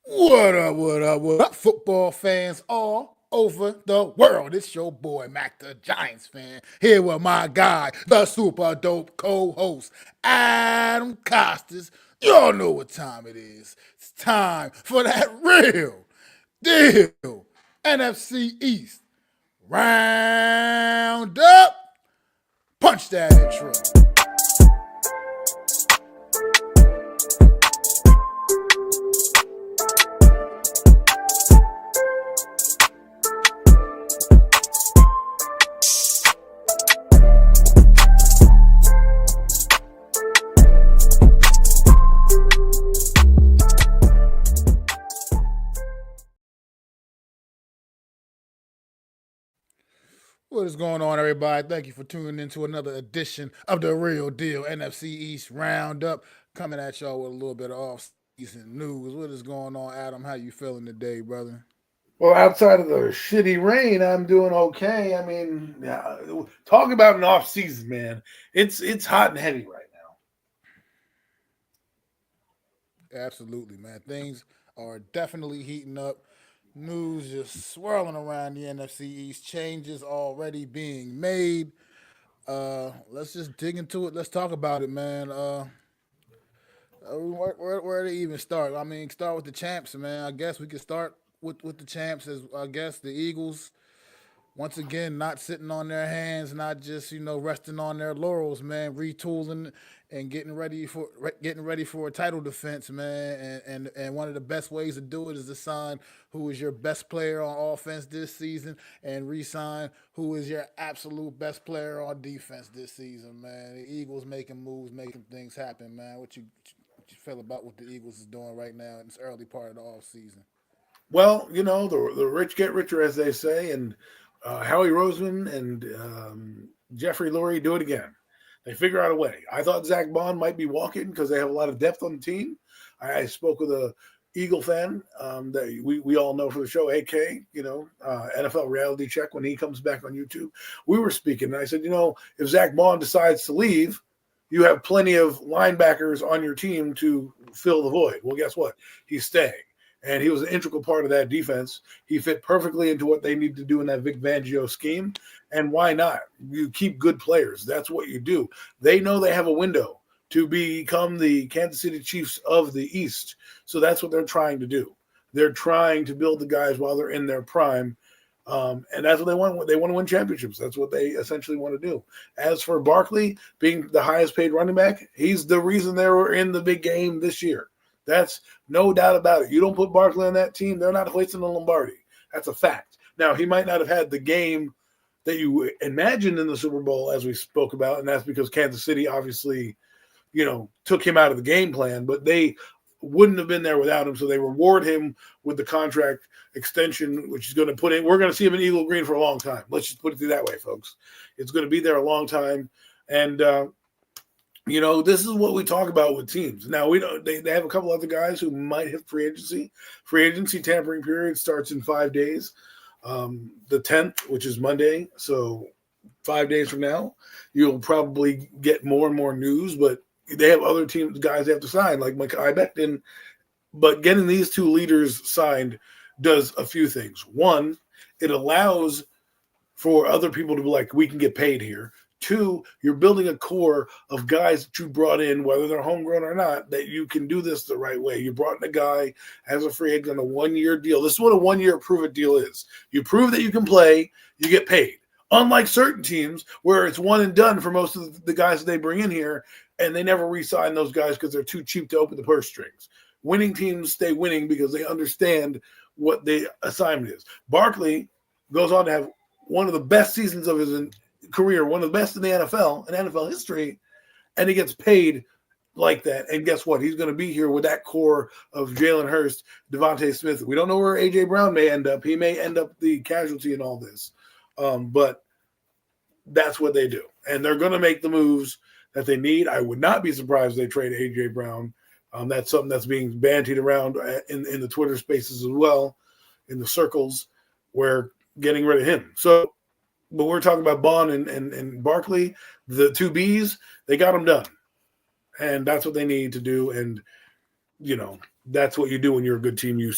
What up, football fans all over the world? It's your boy, Mac the Giants fan, here with my guy, the super dope co-host, Adam Costas. Y'all know what time it is. It's time for that real deal NFC East round up. Punch that intro. What is going on, everybody? Thank you for tuning in to another edition of the Real Deal NFC East Roundup. Coming at y'all with a little bit of off-season news. What is going on, Adam? How you feeling today, brother? Well, outside of the shitty rain, I'm doing okay. I mean, talk about an off season, man. It's hot and heavy right now. Absolutely, man. Things are definitely heating up. News just swirling around the NFC East. Changes already being made. Let's just dig into it. Let's talk about it, man. Where to even start? I mean, start with the champs, man. I guess we could start with the champs as I guess the Eagles once again not sitting on their hands, not just resting on their laurels, man. Retooling and getting ready for a title defense, man. And one of the best ways to do it is to sign who is your best player on offense this season and re-sign who is your absolute best player on defense this season, man. The Eagles making moves, making things happen, man. What you feel about what the Eagles is doing right now in this early part of the off season? Well, the rich get richer, as they say, and Howie Roseman and Jeffrey Lurie do it again. They figure out a way. I thought Zach Bond might be walking because they have a lot of depth on the team. I spoke with a Eagle fan that we all know for the show, AK, NFL Reality Check when he comes back on YouTube. We were speaking, and I said, if Zach Bond decides to leave, you have plenty of linebackers on your team to fill the void. Well, guess what? He's staying. And he was an integral part of that defense. He fit perfectly into what they need to do in that Vic Fangio scheme. And why not? You keep good players. That's what you do. They know they have a window to become the Kansas City Chiefs of the East. So that's what they're trying to do. They're trying to build the guys while they're in their prime. And that's what they want. They want to win championships. That's what they essentially want to do. As for Barkley being the highest paid running back, he's the reason they were in the big game this year. That's no doubt about it. You don't put Barkley on that team, they're not hoisting the Lombardi. That's a fact. Now, he might not have had the game that you imagined in the Super Bowl, as we spoke about, and that's because Kansas City obviously, took him out of the game plan, but they wouldn't have been there without him, so they reward him with the contract extension, which is going to put in – we're going to see him in Eagle Green for a long time. Let's just put it that way, folks. It's going to be there a long time, and this is what we talk about with teams. Now, we don't. They have a couple other guys who might hit free agency. Free agency tampering period starts in 5 days. The 10th, which is Monday, so 5 days from now, you'll probably get more and more news. But they have other guys they have to sign, like Mike Becton. But getting these two leaders signed does a few things. One, it allows for other people to be like, we can get paid here. Two, you're building a core of guys that you brought in, whether they're homegrown or not, that you can do this the right way. You brought in a guy as a free agent on a 1-year deal. This is what a 1-year prove-it deal is. You prove that you can play, you get paid. Unlike certain teams where it's one and done for most of the guys that they bring in here, and they never re-sign those guys because they're too cheap to open the purse strings. Winning teams stay winning because they understand what the assignment is. Barkley goes on to have one of the best seasons of his career, one of the best in the NFL, in NFL history, and he gets paid like that. And guess what? He's going to be here with that core of Jalen Hurst, Devontae Smith. We don't know where A.J. Brown may end up. He may end up the casualty in all this. But that's what they do. And they're going to make the moves that they need. I would not be surprised if they trade A.J. Brown. That's something that's being bandied around in the Twitter spaces as well, in the circles, where getting rid of him. So, but we're talking about Bond and Barkley, the two Bs, they got them done. And that's what they need to do. And that's what you do when you're a good team. You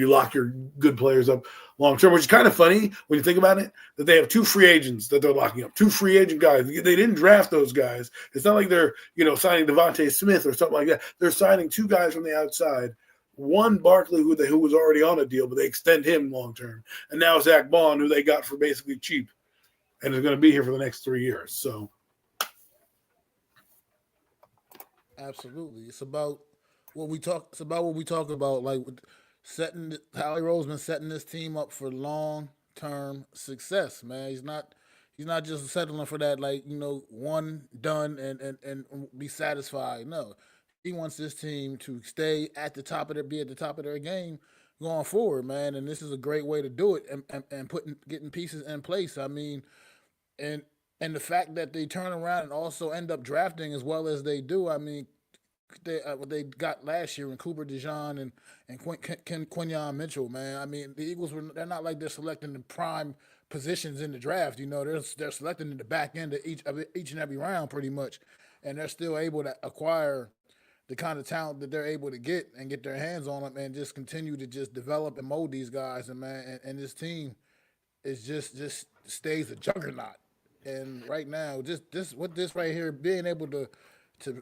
lock your good players up long term, which is kind of funny when you think about it, that they have 2 free agents that they're locking up, 2 free agent guys. They didn't draft those guys. It's not like they're, signing Devontae Smith or something like that. They're signing 2 guys from the outside. One, Barkley, who was already on a deal, but they extend him long term. And now Zach Bond, who they got for basically cheap and is going to be here for the next 3 years. So Absolutely. It's about what we talk about, like setting Howie Roseman setting this team up for long term success. Man, he's not just settling for that, like one done and be satisfied. No, he wants this team to stay at the top of be at the top of their game going forward, man. And this is a great way to do it, and getting pieces in place. I mean, and and the fact that they turn around and also end up drafting as well as they do. I mean, what they got last year in Cooper DeJean and Quinyon Mitchell, man. I mean, the Eagles they're not like they're selecting the prime positions in the draft. They're selecting in the back end of each and every round pretty much, and they're still able to acquire the kind of talent that they're able to get and get their hands on them and just continue to just develop and mold these guys. And man, and this team is just stays a juggernaut. And right now, just this right here, being able to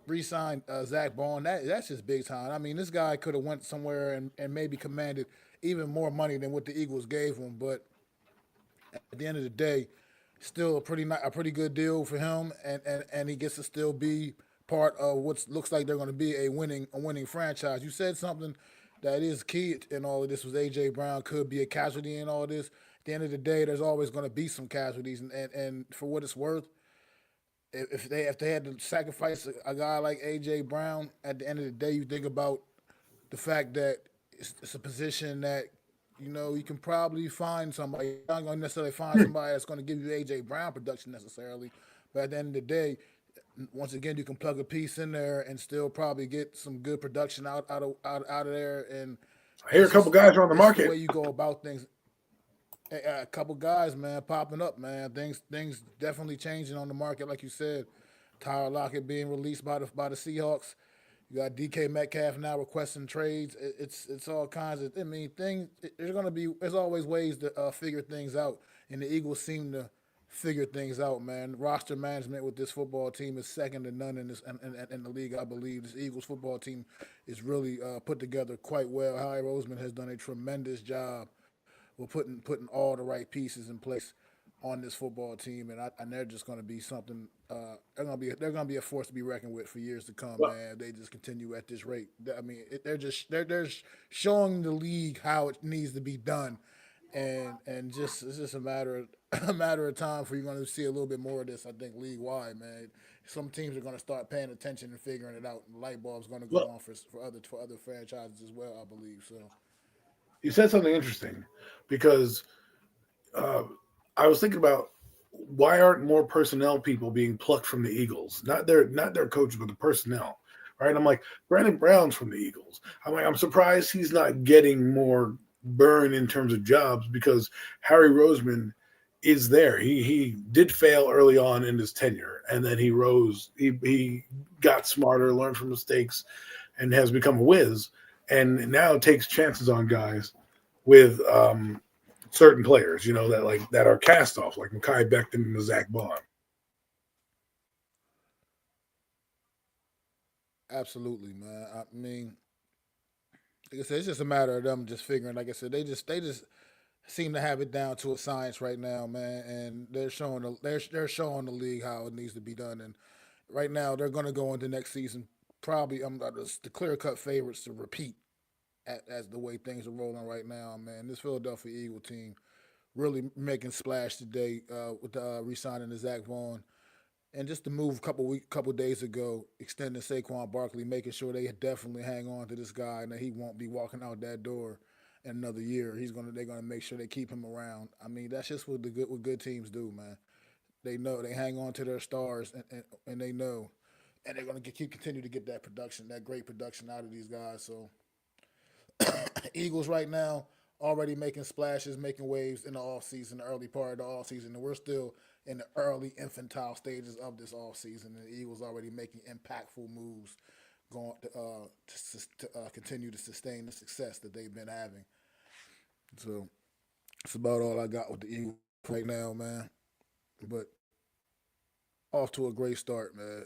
re-sign Zach Bond, that's just big time. I mean, this guy could have went somewhere and maybe commanded even more money than what the Eagles gave him. But at the end of the day, still a pretty good deal for him, and he gets to still be part of what looks like they're going to be a winning franchise. You said something that is key in all of this was AJ Brown could be a casualty in all this. At the end of the day, there's always going to be some casualties, and for what it's worth, if they had to sacrifice a guy like AJ Brown, at the end of the day, you think about the fact that it's a position that you can probably find somebody. You're not going to necessarily find somebody that's going to give you AJ Brown production necessarily, but at the end of the day, once again, you can plug a piece in there and still probably get some good production out of there. And I hear a couple guys are on the it's the market. way you go about things. A couple guys, man, popping up, man. Things definitely changing on the market, like you said. Tyler Lockett being released by the Seahawks. You got DK Metcalf now requesting trades. It's all kinds of. I mean, things. There's always ways to figure things out, and the Eagles seem to figure things out, man. Roster management with this football team is second to none in the league. I believe this Eagles football team is really put together quite well. Howie Roseman has done a tremendous job with putting all the right pieces in place on this football team, and they're just going to be something. They're going to be a force to be reckoned with for years to come, Well, man. They just continue at this rate. I mean, they're showing the league how it needs to be done, and just it's just a matter of a matter of time for you're going to see a little bit more of this. I think league wide, man. Some teams are going to start paying attention and figuring it out. And the light bulb's going to go well, on for other franchises as well, I believe. So you said something interesting because uh, I was thinking about why aren't more personnel people being plucked from the Eagles? Not their coaches, but the personnel. Right? I'm like, Brandon Brown's from the Eagles. I'm surprised he's not getting more burn in terms of jobs because Harry Roseman is there. He did fail early on in his tenure, and then he rose. He got smarter, learned from mistakes, and has become a whiz. And now takes chances on guys with certain players, that are cast off, like Mekhi Becton and Zach Bond. absolutely, man. I mean, like I said, it's just a matter of them just figuring. Like I said, they just seem to have it down to a science right now, man. And they're showing the league how it needs to be done. And right now, they're going to go into next season probably the clear cut favorites to repeat as the way things are rolling right now, man. This Philadelphia Eagle team really making splash today with re-signing the Zach Vaughn. And just to move couple days ago, extending Saquon Barkley, making sure they definitely hang on to this guy and that he won't be walking out that door in another year. They're gonna make sure they keep him around. I mean, that's just what good teams do, man. They know they hang on to their stars and they know, and they're gonna continue to get that production, that great production out of these guys. So Eagles right now already making splashes, making waves in the offseason, the early part of the offseason, and we're still in the early infantile stages of this offseason. And the Eagles already making impactful moves, going to continue to sustain the success that they've been having. So that's about all I got with the Eagles right now, man. But off to a great start, man.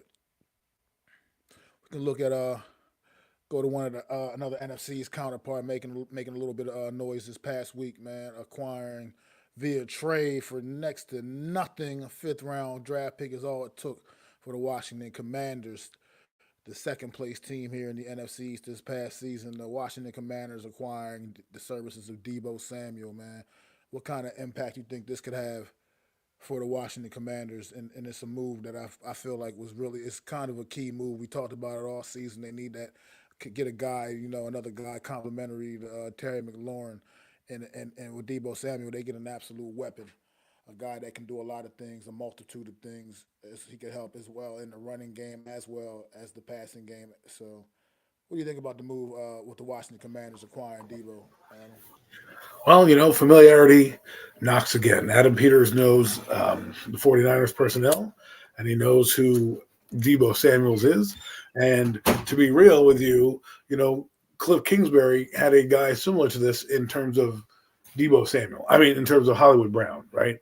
We can look at go to one of the another NFC's counterpart making a little bit of noise this past week, man, acquiring via trade for next to nothing. A fifth round draft pick is all it took for the Washington Commanders, the second place team here in the NFC East this past season. The Washington Commanders acquiring the services of Deebo Samuel, man. What kind of impact you think this could have for the Washington Commanders? And it's a move that I feel like was really, it's kind of a key move. We talked about it all season. They need that, could get a guy, another guy complimentary to Terry McLaurin. And with Deebo Samuel, they get an absolute weapon, a guy that can do a lot of things, a multitude of things. He could help as well in the running game as well as the passing game. So, what do you think about the move with the Washington Commanders acquiring Deebo? Well, familiarity knocks again. Adam Peters knows the 49ers personnel, and he knows who Deebo Samuels is. And to be real with you, Cliff Kingsbury had a guy similar to this in terms of Deebo Samuel. I mean, in terms of Hollywood Brown, right?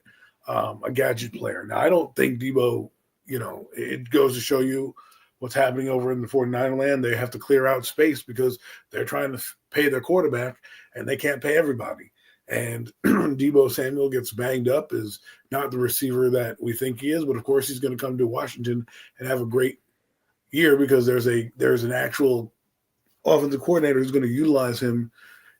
A gadget player. Now, I don't think Deebo, it goes to show you what's happening over in the 49er land. They have to clear out space because they're trying to pay their quarterback, and they can't pay everybody. And Deebo Samuel gets banged up, is not the receiver that we think he is, but of course he's going to come to Washington and have a great year because there's an actual offensive coordinator who's going to utilize him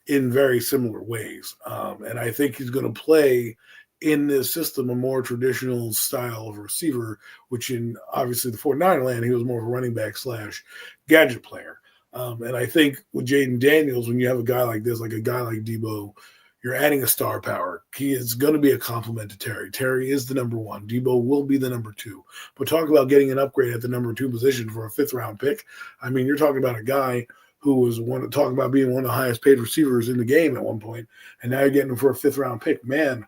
in very similar ways. And I think he's going to play in this system a more traditional style of receiver, which in obviously the 49er land, he was more of a running back / gadget player. And I think with Jaden Daniels, when you have a guy like this, like a guy like Deebo, you're adding a star power. He is going to be a compliment to Terry. Terry is the number one. Deebo will be the number two. But talk about getting an upgrade at the number two position for a fifth-round pick. I mean, you're talking about a guy who was talking about being one of the highest paid receivers in the game at one point, and now you're getting him for a fifth-round pick. Man,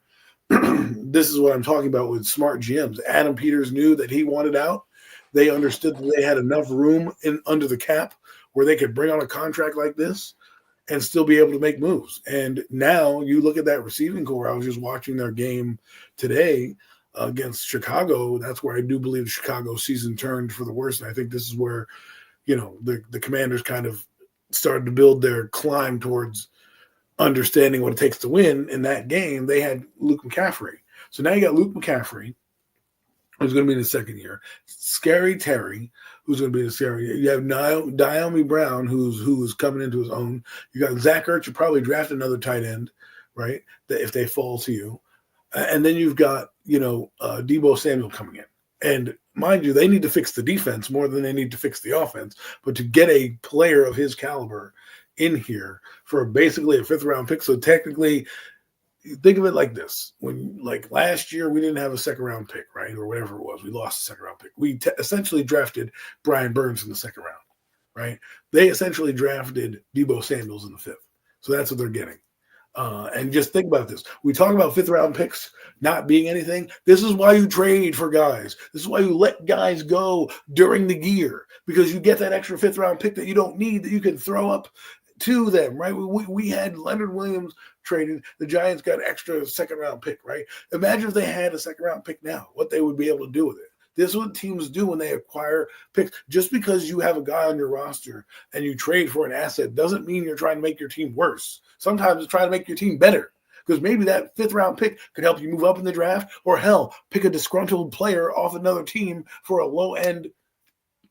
this is what I'm talking about with smart GMs. Adam Peters knew that he wanted out. They understood that they had enough room under the cap where they could bring on a contract like this and still be able to make moves. And now you look at that receiving core. I was just watching their game today against Chicago. That's where I do believe the Chicago season turned for the worse. And I think this is where, the Commanders kind of started to build their climb towards understanding what it takes to win. In that game, they had Luke McCaffrey. So now you got Luke McCaffrey, who's going to be in his second year. Scary Terry, who's going to be in the series. You have Diami Brown, who's coming into his own. You got Zach Ertz. You probably draft another tight end, right? If they fall to you, and then you've got Deebo Samuel coming in. And mind you, they need to fix the defense more than they need to fix the offense. But to get a player of his caliber in here for basically a fifth-round pick, so technically, think of it like this. When, like last year, we didn't have a second-round pick, right? Or whatever it was. We lost a second-round pick. We essentially drafted Brian Burns in the second round, right? They essentially drafted Deebo Samuels in the fifth. So that's what they're getting. And just think about this. We talk about fifth-round picks not being anything. This is why you trade for guys. This is why you let guys go during the year, because you get that extra fifth-round pick that you don't need, that you can throw up to them, right? We had Leonard Williams traded. The Giants got an extra second-round pick, right? Imagine if they had a second-round pick now, what they would be able to do with it. This is what teams do when they acquire picks. Just because you have a guy on your roster and you trade for an asset doesn't mean you're trying to make your team worse. Sometimes it's trying to make your team better, because maybe that fifth-round pick could help you move up in the draft, or hell, pick a disgruntled player off another team for a low-end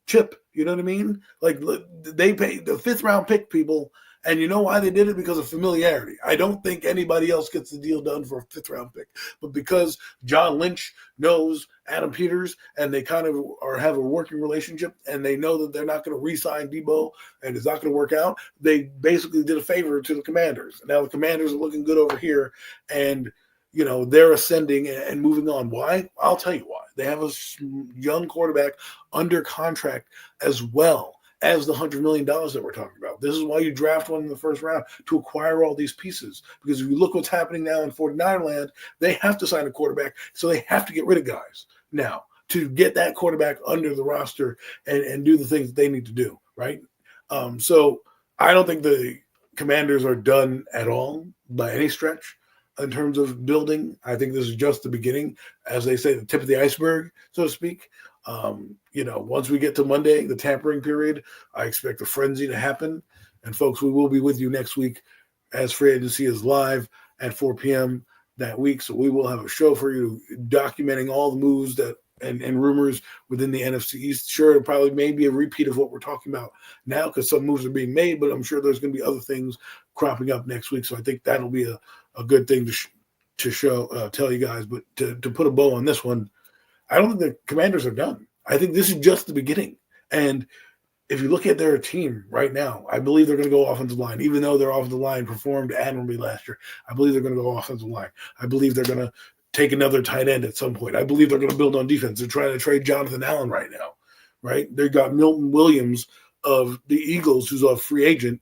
chip. You know what I mean? Like, they pay the fifth-round pick, people. And you know why they did it? Because of familiarity. I don't think anybody else gets the deal done for a fifth-round pick. But because John Lynch knows Adam Peters and they kind of have a working relationship, and they know that they're not going to re-sign Deebo and it's not going to work out, they basically did a favor to the Commanders. Now the Commanders are looking good over here, and they're ascending and moving on. Why? I'll tell you why. They have a young quarterback under contract as well as the $100 million that we're talking about. This is why you draft one in the first round, to acquire all these pieces. Because if you look what's happening now in 49er land, they have to sign a quarterback, so they have to get rid of guys now to get that quarterback under the roster and do the things that they need to do, right? So I don't think the Commanders are done at all by any stretch in terms of building. I think this is just the beginning, as they say, the tip of the iceberg, so to speak. Once we get to Monday, the tampering period, I expect a frenzy to happen. And folks, we will be with you next week as free agency is live at 4 p.m. that week. So we will have a show for you documenting all the moves that and rumors within the NFC East. Sure, it'll probably maybe a repeat of what we're talking about now because some moves are being made, but I'm sure there's going to be other things cropping up next week. So I think that'll be a good thing to show, tell you guys. But to put a bow on this one, I don't think the Commanders are done. I think this is just the beginning. And if you look at their team right now, I believe they're going to go offensive line, even though their offensive line performed admirably last year. I believe they're going to go offensive line. I believe they're going to take another tight end at some point. I believe they're going to build on defense. They're trying to trade Jonathan Allen right now, right? They got Milton Williams of the Eagles, who's a free agent,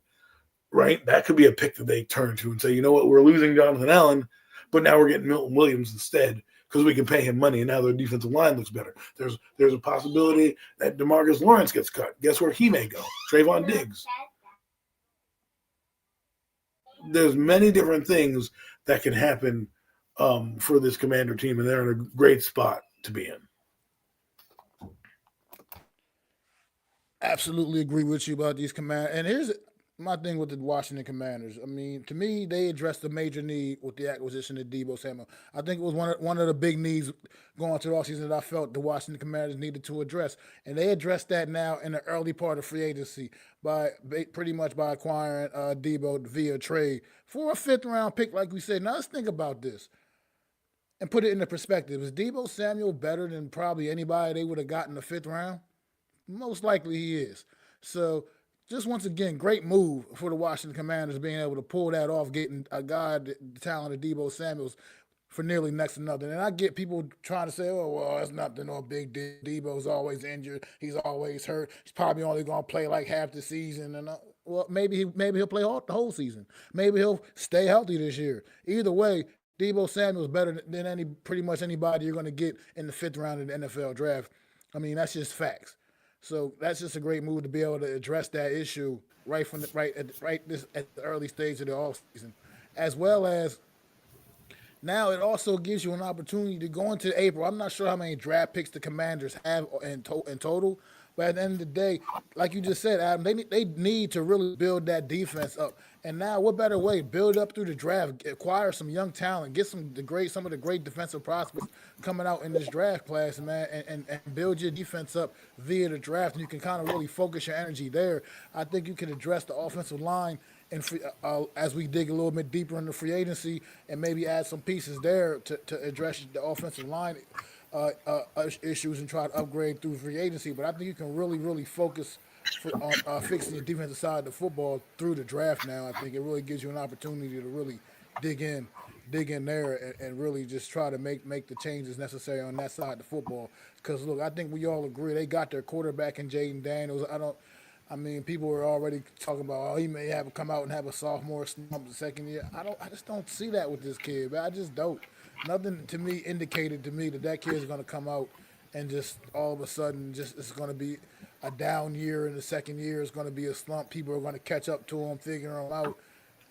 right? That could be a pick that they turn to and say, you know what, we're losing Jonathan Allen, but now we're getting Milton Williams instead because we can pay him money, and now their defensive line looks better. There's a possibility that DeMarcus Lawrence gets cut. Guess where he may go? Trayvon Diggs. There's many different things that can happen for this Commander team, and they're in a great spot to be in. Absolutely agree with you about these Commanders. And here's my thing with the Washington Commanders. I mean, to me, they addressed a major need with the acquisition of Deebo Samuel. I think it was one of the big needs going to the offseason that I felt the Washington Commanders needed to address. And they addressed that now in the early part of free agency pretty much by acquiring Deebo via trade for a fifth-round pick, like we said. Now let's think about this and put it into perspective. Is Deebo Samuel better than probably anybody they would have gotten in the fifth round? Most likely he is. So just once again, great move for the Washington Commanders being able to pull that off, getting a guy the talent of Deebo Samuels for nearly next to nothing. And I get people trying to say, oh, well, it's nothing, no big deal. Deebo's always injured. He's always hurt. He's probably only going to play like half the season. And well, maybe he'll play the whole season. Maybe he'll stay healthy this year. Either way, Deebo Samuel's better than pretty much anybody you're going to get in the fifth round of the NFL draft. I mean, that's just facts. So that's just a great move to be able to address that issue at the early stage of the offseason, as well as now it also gives you an opportunity to go into April. I'm not sure how many draft picks the Commanders have in total, but at the end of the day, like you just said, Adam, they need to really build that defense up. And now, what better way? Build up through the draft, acquire some young talent, get some of the great defensive prospects coming out in this draft class, man, and build your defense up via the draft. And you can kind of really focus your energy there. I think you can address the offensive line and as we dig a little bit deeper into free agency and maybe add some pieces there to address the offensive line issues and try to upgrade through free agency. But I think you can really, really focus on fixing your defensive side of the football through the draft now. I think it really gives you an opportunity to really dig in there and really just try to make the changes necessary on that side of the football. Because, look, I think we all agree they got their quarterback in Jaden Daniels. People were already talking about, he may have come out and have a sophomore slump the second year. I just don't see that with this kid, man. I just don't. Nothing to me indicated to me that kid is going to come out and just all of a sudden it's going to be a down year, and the second year is going to be a slump. People are going to catch up to him, figuring him out.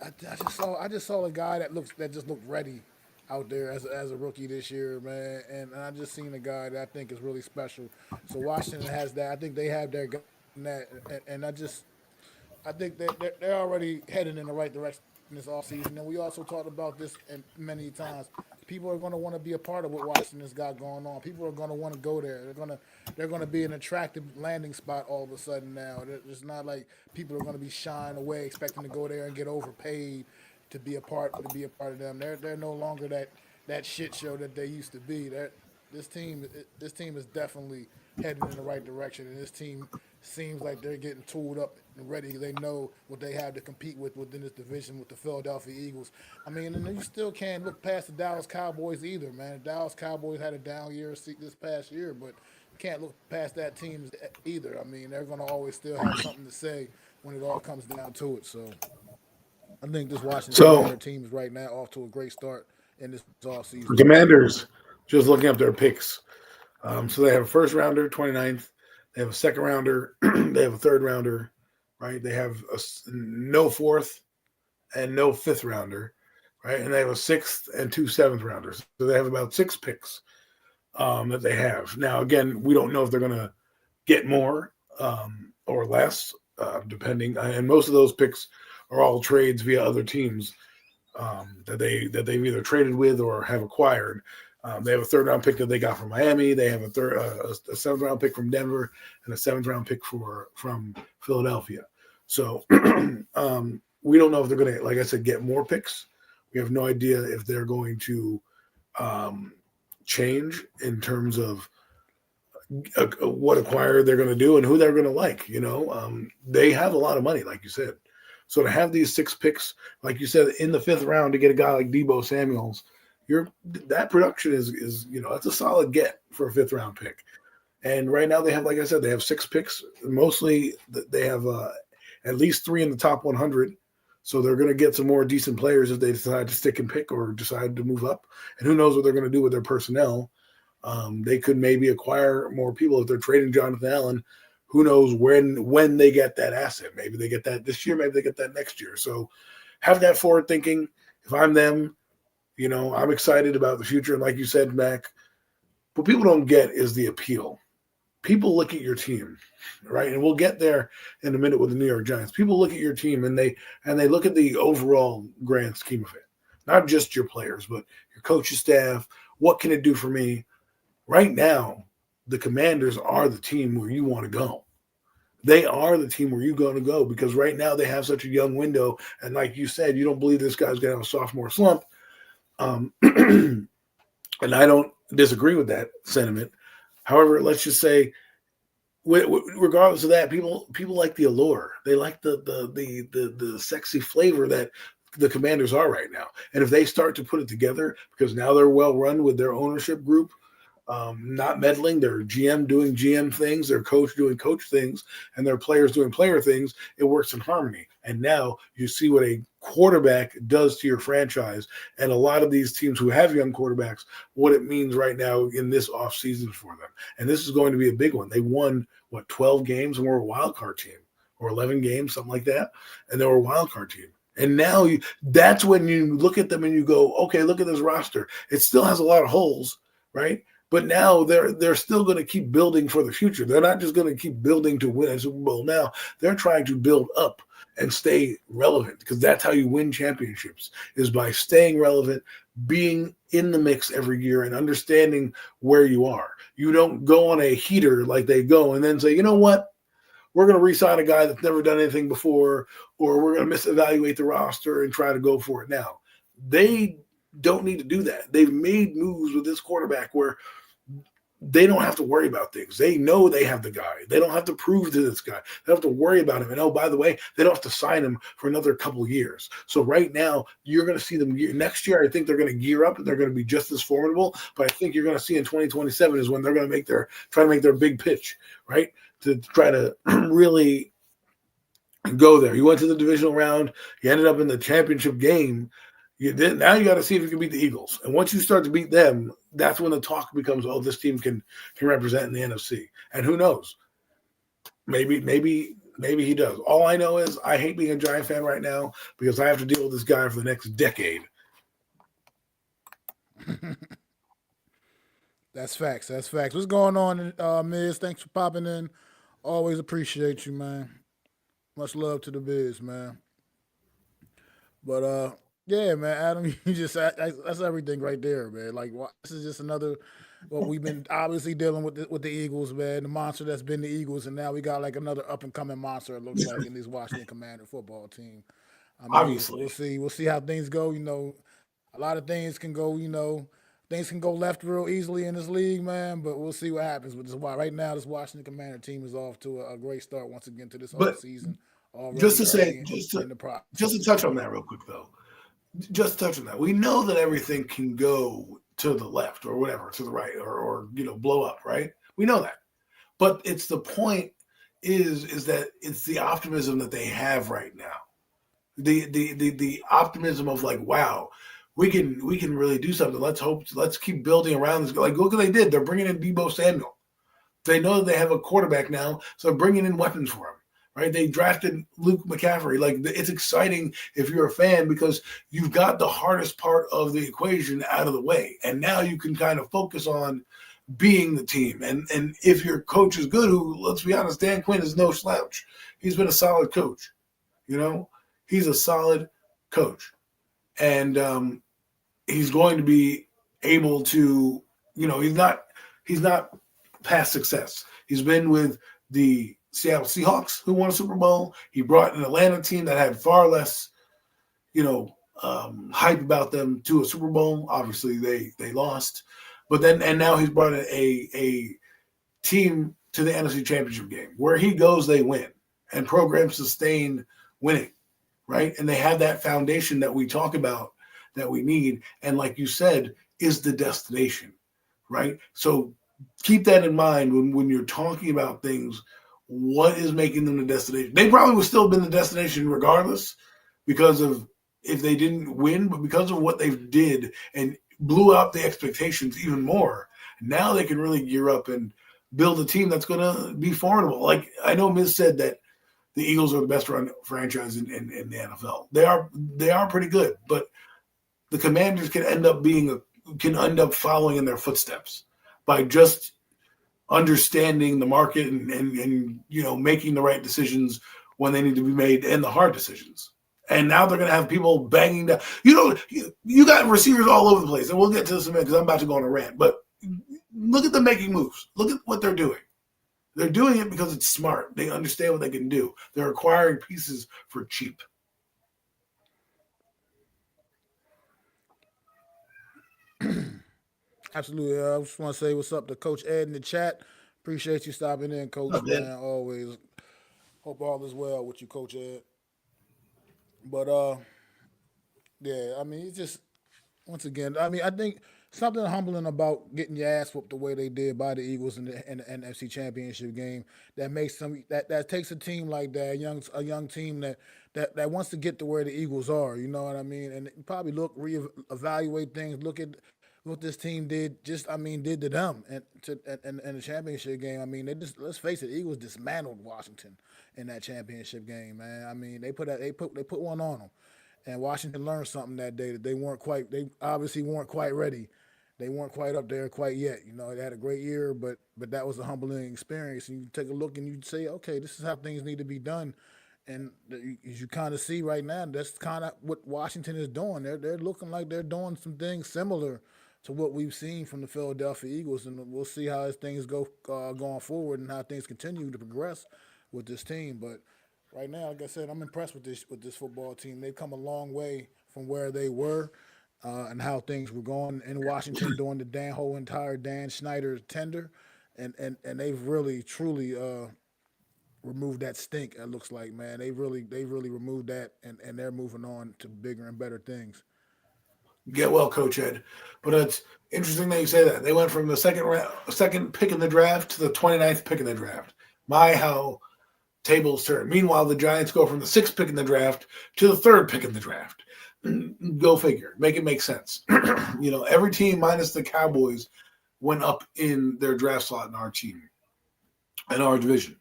I just saw a guy that just looked ready out there as a rookie this year, man. And I just seen a guy that I think is really special. So Washington has that. I think they have their guy in that, and I think they're already heading in the right direction in this offseason. And we also talked about this many times. People are going to want to be a part of what Washington's got going on. People are going to want to go there. They're going to be an attractive landing spot all of a sudden now. It's not like people are going to be shying away, expecting to go there and get overpaid to be a part of them. They're no longer that shit show that they used to be. This team is definitely heading in the right direction, and this team seems like they're getting tooled up and ready. They know what they have to compete within this division with the Philadelphia Eagles. I mean, and you still can't look past the Dallas Cowboys either, man. The Dallas Cowboys had a down year this past year, but you can't look past that team either. I mean, they're going to always still have something to say when it all comes down to it. So I think this Washington team is right now off to a great start in this offseason. The Commanders, just looking up their picks. So they have a first rounder, 29th. They have a second rounder. They have a third rounder, right? They have no fourth and no fifth rounder, right? And they have a sixth and 2 seventh rounders. So they have about 6 picks that they have. Now, again, we don't know if they're going to get more or less, depending. And most of those picks are all trades via other teams that they've either traded with or have acquired. They have a 3rd round pick that they got from Miami. They have a 7th round pick from Denver and a 7th round pick from Philadelphia. So we don't know if they're going to, like I said, get more picks. We have no idea if they're going to change in terms of what acquire they're going to do and who they're going to like. They have a lot of money, like you said. So to have these 6 picks, like you said, in the 5th round to get a guy like Deebo Samuels, that production is that's a solid get for a 5th round pick. And right now they have, like I said, they have 6 picks. Mostly they have at least 3 in the top 100. So they're going to get some more decent players if they decide to stick and pick or decide to move up. And who knows what they're going to do with their personnel. They could maybe acquire more people if they're trading Jonathan Allen. Who knows when they get that asset? Maybe they get that this year. Maybe they get that next year. So have that forward thinking. If I'm them, I'm excited about the future. And like you said, Mac, what people don't get is the appeal. People look at your team, right? And we'll get there in a minute with the New York Giants. People look at your team and they look at the overall grand scheme of it. Not just your players, but your coaching staff. What can it do for me? Right now, the Commanders are the team where you want to go. They are the team where you're going to go because right now they have such a young window. And like you said, you don't believe this guy's going to have a sophomore slump. And I don't disagree with that sentiment. However, let's just say, regardless of that, people like the allure. They like the sexy flavor that the Commanders are right now. And if they start to put it together, because now they're well run with their ownership group, not meddling, their GM doing GM things, their coach doing coach things, and their players doing player things, it works in harmony. And now you see what a quarterback does to your franchise. And a lot of these teams who have young quarterbacks, what it means right now in this offseason for them. And this is going to be a big one. They won, 12 games and were a wild card team, or 11 games, something like that. And they were a wild card team. And now that's when you look at them and you go, okay, look at this roster. It still has a lot of holes, right? But now they're still going to keep building for the future. They're not just going to keep building to win a Super Bowl now. They're trying to build up and stay relevant because that's how you win championships, is by staying relevant, being in the mix every year and understanding where you are. You don't go on a heater like they go and then say, you know what? We're going to re-sign a guy that's never done anything before, or we're going to misevaluate the roster and try to go for it now. They don't need to do that. They've made moves with this quarterback where they don't have to worry about things. They know they have the guy. They don't have to prove to this guy. They don't have to worry about him. And, oh, by the way, they don't have to sign him for another couple of years. So right now, you're going to see them next year. I think they're going to gear up and they're going to be just as formidable. But I think you're going to see in 2027 is when they're going to try to make their big pitch, right? To try to really go there. You went to the divisional round. You ended up in the championship game. Now you got to see if you can beat the Eagles. And once you start to beat them, that's when the talk becomes, oh, this team can represent in the NFC. And who knows? Maybe he does. All I know is I hate being a Giant fan right now because I have to deal with this guy for the next decade. That's facts. That's facts. What's going on, Miz? Thanks for popping in. Always appreciate you, man. Much love to the Biz, man. But yeah, man, Adam, that's everything right there, man. Like this is just another what we've been obviously dealing with the Eagles, man. The monster that's been the Eagles, and now we got like another up and coming monster. It looks like in this Washington Commander football team. I mean, Obviously, we'll see how things go. A lot of things can go. Things can go left real easily in this league, man. But we'll see what happens with this. Right now, this Washington Commander team is off to a great start once again to this offseason. Just to touch on that real quick, though. Just touch on that. We know that everything can go to the left or whatever, to the right, or blow up, right? We know that. But it's the point is that it's the optimism that they have right now. The optimism of like, wow, we can really do something. Let's keep building around this. Like, look what they did. They're bringing in Deebo Samuel. They know that they have a quarterback now, so they're bringing in weapons for him. right? They drafted Luke McCaffrey. Like, it's exciting if you're a fan because you've got the hardest part of the equation out of the way. And now you can kind of focus on being the team. And if your coach is good, who, let's be honest, Dan Quinn is no slouch. He's been a solid coach. You know, he's a solid coach. And he's going to be able to, you know, he's not past success. He's been with the Seattle Seahawks, who won a Super Bowl. He brought an Atlanta team that had far less, you know, hype about them to a Super Bowl. Obviously, they lost. But then, and now he's brought a team to the NFC Championship game. Where he goes, they win. And programs sustain winning, right? And they have that foundation that we talk about that we need. And like you said, is the destination, right? So keep that in mind when you're talking about things. What is making them the destination? They probably would still have been the destination regardless because of if they didn't win, but because of what they did and blew up the expectations even more. Now they can really gear up and build a team that's going to be formidable. Like, I know Miz said that the Eagles are the best run franchise in the NFL. They are pretty good, but the Commanders can end up following in their footsteps by just understanding the market and you know, making the right decisions when they need to be made and the hard decisions. And now they're going to have people banging down. You know, you got receivers all over the place, and we'll get to this in a minute because I'm about to go on a rant. But look at them making moves. Look at what they're doing. They're doing it because it's smart. They understand what they can do. They're acquiring pieces for cheap. Absolutely. I just want to say what's up to Coach Ed in the chat. Appreciate you stopping in, Coach, Up, man. Always. Hope all is well with you, Coach Ed. But yeah, I mean, it's just once again, I mean, I think something humbling about getting your ass whooped the way they did by the Eagles in the NFC Championship game that makes them that takes a team like that, a young team that wants to get to where the Eagles are. You know what I mean? And probably reevaluate things, look at what this team did to them and in the championship game. I mean, let's face it, Eagles dismantled Washington in that championship game, man. I mean, they put one on them, and Washington learned something that day that they obviously weren't quite ready. They weren't quite up there quite yet. You know, they had a great year, but that was a humbling experience. And you take a look and you say, okay, this is how things need to be done. And as you kind of see right now, that's kind of what Washington is doing. They're looking like they're doing some things similar to what we've seen from the Philadelphia Eagles, and we'll see how things go going forward and how things continue to progress with this team. But right now, like I said, I'm impressed with this football team. They've come a long way from where they were and how things were going in Washington during the entire Dan Snyder tender, and they've really truly removed that stink. It looks like, man, they really removed that, and they're moving on to bigger and better things. Get well, Coach Ed. But it's interesting that you say that. They went from the second pick in the draft to the 29th pick in the draft. My, how tables turn. Meanwhile, the Giants go from the 6th pick in the draft to the 3rd pick in the draft. Go figure. Make it make sense. You know, every team minus the Cowboys went up in their draft slot in our team, in our division.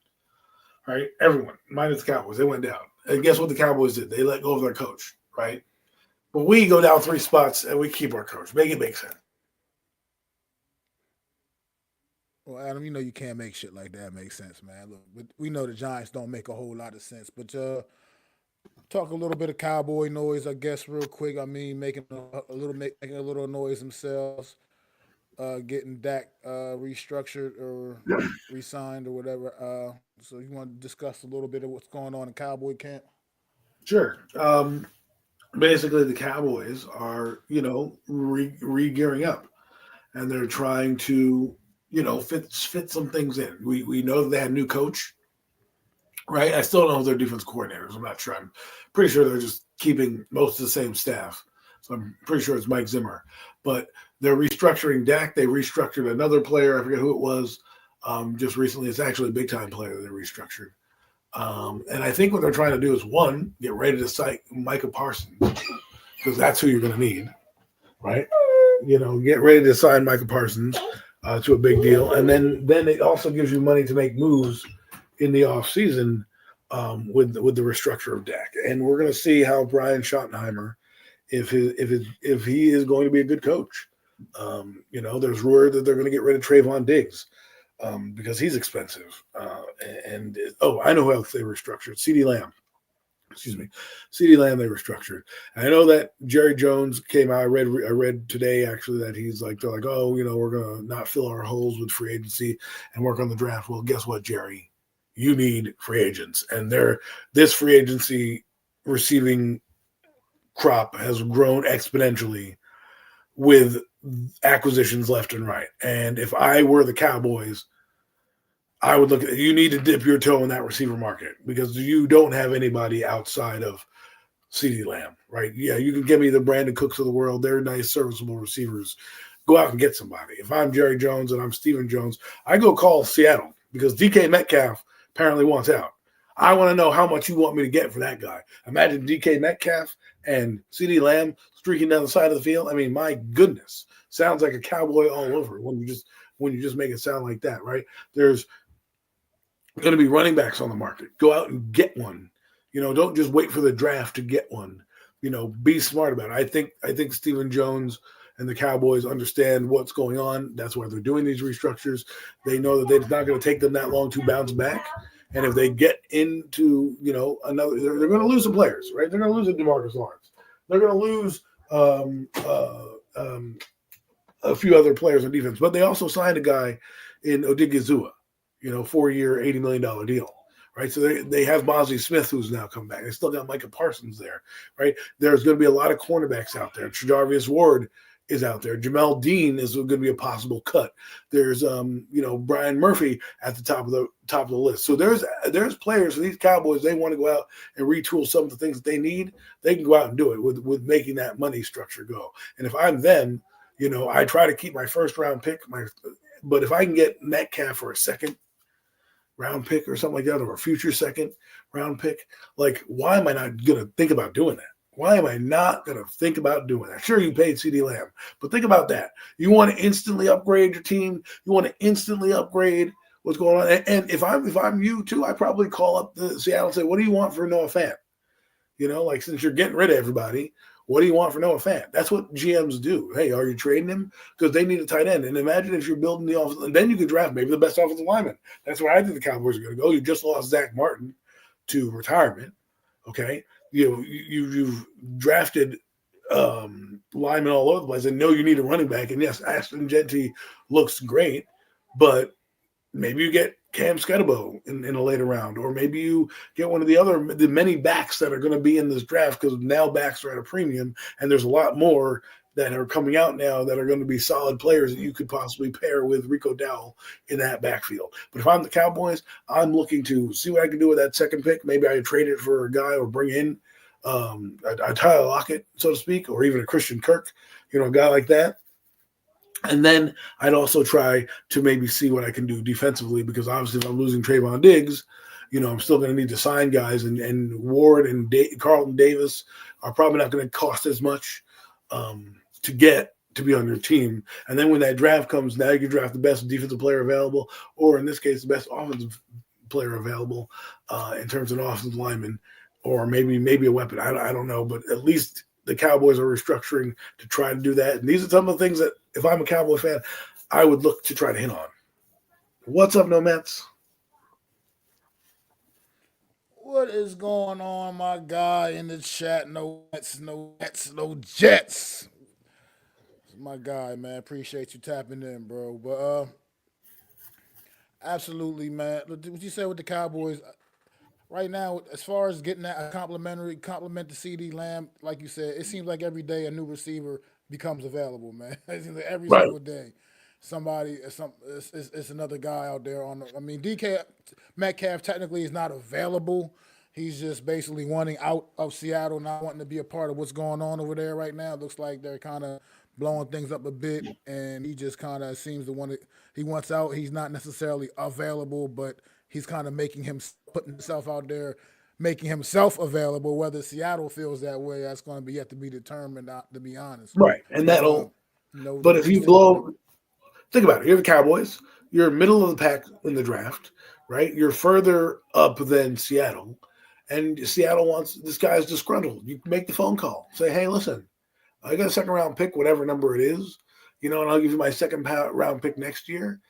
Right? Everyone, minus the Cowboys. They went down. And guess what the Cowboys did? They let go of their coach, right? But we go down 3 spots and we keep our coach. Make it make sense. Well, Adam, you know you can't make shit like that make sense, man. Look, but we know the Giants don't make a whole lot of sense. But talk a little bit of Cowboy noise, I guess, real quick. I mean, making a little noise themselves, getting Dak restructured or re-signed or whatever. So you want to discuss a little bit of what's going on in Cowboy camp? Sure. Basically, the Cowboys are, you know, re-gearing up, and they're trying to, you know, fit some things in. We know that they had a new coach, right? I still don't know if they're defense coordinators. I'm not sure. I'm pretty sure they're just keeping most of the same staff. So I'm pretty sure it's Mike Zimmer. But they're restructuring Dak. They restructured another player. I forget who it was. Just recently, it's actually a big-time player they restructured. And I think what they're trying to do is, one, get ready to cite Micah Parsons, because that's who you're going to need, right? You know, get ready to sign Micah Parsons to a big deal. And then it also gives you money to make moves in the offseason with the restructure of Dak, and we're going to see how Brian Schottenheimer, if he is going to be a good coach. There's word that they're going to get rid of Trayvon Diggs because he's expensive. I know who else they restructured. CeeDee Lamb. Excuse me, CeeDee Lamb they restructured. And I know that Jerry Jones came out. I read today actually that they're like, oh, we're gonna not fill our holes with free agency and work on the draft. Well, guess what, Jerry? You need free agents, and this free agency receiving crop has grown exponentially with acquisitions left and right. And if I were the Cowboys, I would look at you need to dip your toe in that receiver market because you don't have anybody outside of CeeDee Lamb, right? Yeah, you can give me the Brandon Cooks of the world. They're nice, serviceable receivers. Go out and get somebody. If I'm Jerry Jones and I'm Stephen Jones, I go call Seattle because DK Metcalf apparently wants out. I want to know how much you want me to get for that guy. Imagine DK Metcalf and CeeDee Lamb streaking down the side of the field. I mean, my goodness, sounds like a cowboy all over when you just make it sound like that, right? There's going to be running backs on the market. Go out and get one. Don't just wait for the draft to get one. Be smart about it. I think Stephen Jones and the Cowboys understand what's going on. That's why they're doing these restructures. They know that it's not going to take them that long to bounce back. And if they get into, another, they're going to lose some players, right? They're going to lose a DeMarcus Lawrence. They're going to lose a few other players on defense. But they also signed a guy in Odigizua. 4-year, $80 million deal, right? So they have Bosley Smith, who's now come back. They still got Micah Parsons there, right? There's going to be a lot of cornerbacks out there. Tre'Davious Ward is out there. Jamel Dean is going to be a possible cut. There's, Brian Murphy at the top of the list. So there's players for these Cowboys. They want to go out and retool some of the things that they need. They can go out and do it with making that money structure go. And if I'm them, I try to keep my first round pick. But if I can get Metcalf for a second round pick or something like that, or a future second round pick, like, why am I not going to think about doing that? Why am I not going to think about doing that? Sure, you paid CeeDee Lamb, but think about that. You want to instantly upgrade your team. You want to instantly upgrade what's going on. And if I'm you too, I probably call up the Seattle and say, what do you want for Noah Fant? Since you're getting rid of everybody, what do you want for Noah Fant? That's what GMs do. Hey, are you trading him? Because they need a tight end. And imagine if you're building the offense, and then you could draft maybe the best offensive lineman. That's where I think the Cowboys are going to go. You just lost Zach Martin to retirement. Okay, you've drafted linemen all over the place, and know you need a running back. And yes, Ashton Jeanty looks great, but maybe you get Cam Scudabo in a later round, or maybe you get one of the many backs that are going to be in this draft, because now backs are at a premium, and there's a lot more that are coming out now that are going to be solid players that you could possibly pair with Rico Dowell in that backfield. But if I'm the Cowboys, I'm looking to see what I can do with that second pick. Maybe I trade it for a guy or bring in a Tyler Lockett, so to speak, or even a Christian Kirk, a guy like that. And then I'd also try to maybe see what I can do defensively, because obviously if I'm losing Trayvon Diggs, I'm still going to need to sign guys, and Ward and Carlton Davis are probably not going to cost as much to get to be on your team. And then when that draft comes, now you can draft the best defensive player available, or in this case, the best offensive player available in terms of an offensive lineman, or maybe a weapon. I don't know, but at least the Cowboys are restructuring to try to do that. And these are some of the things that, if I'm a Cowboy fan, I would look to try to hit on. What's up, No Mets? What is going on, my guy in the chat? No Mets, no Mets, no Jets. My guy, man. Appreciate you tapping in, bro. But absolutely, man. What you said with the Cowboys right now, as far as getting that a compliment to CD Lamb, like you said, it seems like every day a new receiver becomes available, man. It seems like every Right. single day it's another guy out there on. DK Metcalf technically is not available. He's just basically wanting out of Seattle, not wanting to be a part of what's going on over there right now. It looks like they're kind of blowing things up a bit, and he just kind of seems to want to. He wants out. He's not necessarily available, but he's kind of putting himself out there, making himself available. Whether Seattle feels that way, that's going to be yet to be determined. To be honest, Right. And but that'll, no, but what if you you said. blow, Think about it. You're the Cowboys. You're middle of the pack in the draft, right? You're further up than Seattle, and Seattle wants this guy's disgruntled. You make the phone call. Say, hey, listen, I got a second round pick, whatever number it is, and I'll give you my second round pick next year,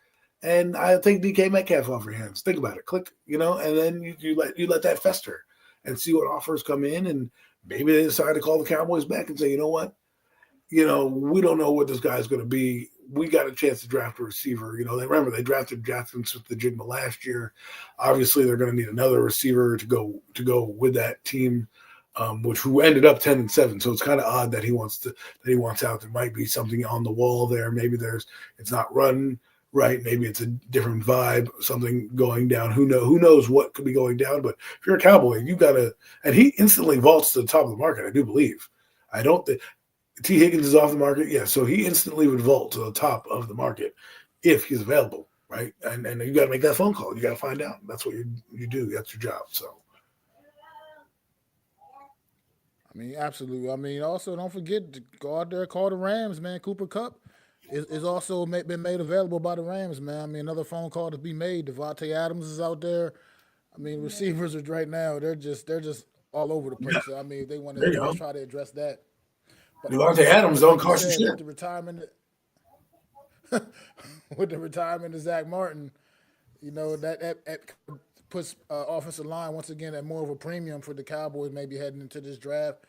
and I'll take DK Metcalf off your hands. Think about it. Click, and then you let that fester and see what offers come in, and maybe they decide to call the Cowboys back and say, you know what, we don't know what this guy's going to be. We got a chance to draft a receiver. They drafted Jackson Smith-Njigba last year. Obviously, they're going to need another receiver to go with that team, who ended up 10-7. So it's kind of odd that he wants out. There might be something on the wall there. Maybe it's not run right. Maybe it's a different vibe, something going down. Who knows what could be going down? But if you're a Cowboy, you got to. And he instantly vaults to the top of the market. I do believe. I don't think. T. Higgins is off the market, yeah. So he instantly would vault to the top of the market if he's available, right? And you got to make that phone call. You got to find out. That's what you do. That's your job. So, I mean, absolutely. I mean, also don't forget to go out there, call the Rams, man. Cooper Cup is also been made available by the Rams, man. I mean, another phone call to be made. Devontae Adams is out there. I mean, receivers are right now. They're just all over the yeah, place. So, I mean, they want to there you at go. least try to address that. Devontae Adams But don't like you cost you said, shit. with the retirement, with the retirement of Zach Martin, that puts offensive line once again at more of a premium for the Cowboys, maybe heading into this draft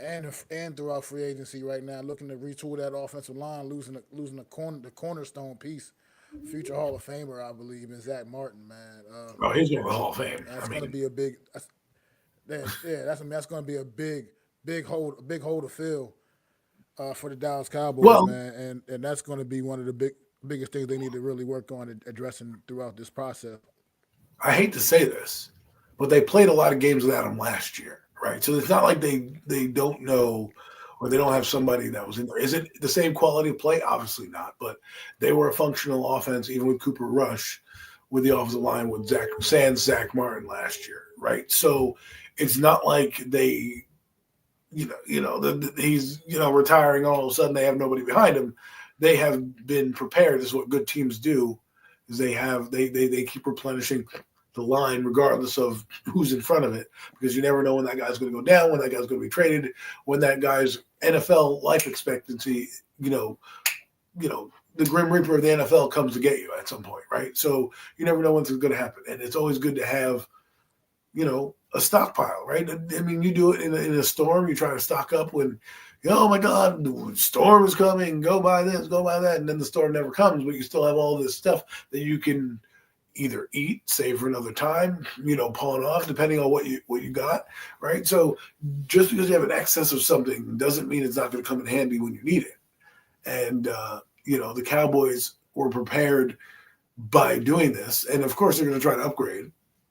and throughout free agency right now, looking to retool that offensive line, losing the cornerstone piece, future Hall of Famer, I believe, in Zach Martin, man. Oh, he's going to the Hall of Fame. I That's going to mean, be a big. That's going to be a big hole to fill for the Dallas Cowboys, well, man, and that's going to be one of the biggest things they need to really work on addressing throughout this process. I hate to say this, but they played a lot of games without him last year, right? So it's not like they don't know or they don't have somebody that was in there. Is it the same quality of play? Obviously not, but they were a functional offense, even with Cooper Rush, with the offensive line with Zach Martin last year, right? So it's not like they, he's retiring all of a sudden. They have nobody behind him. They have been prepared. This is what good teams do. Is they keep replenishing the line regardless of who's in front of it, because you never know when that guy's going to go down, when that guy's going to be traded, when that guy's NFL life expectancy, the Grim Reaper of the NFL comes to get you at some point, right? So you never know when's going to happen, and it's always good to have, a stockpile, right? I mean, you do it in a storm. You try to stock up when, oh my God, the storm is coming. Go buy this, go buy that, and then the storm never comes. But you still have all this stuff that you can either eat, save for another time, pawn off, depending on what you got, right? So just because you have an excess of something doesn't mean it's not going to come in handy when you need it. And the Cowboys were prepared by doing this, and of course they're going to try to upgrade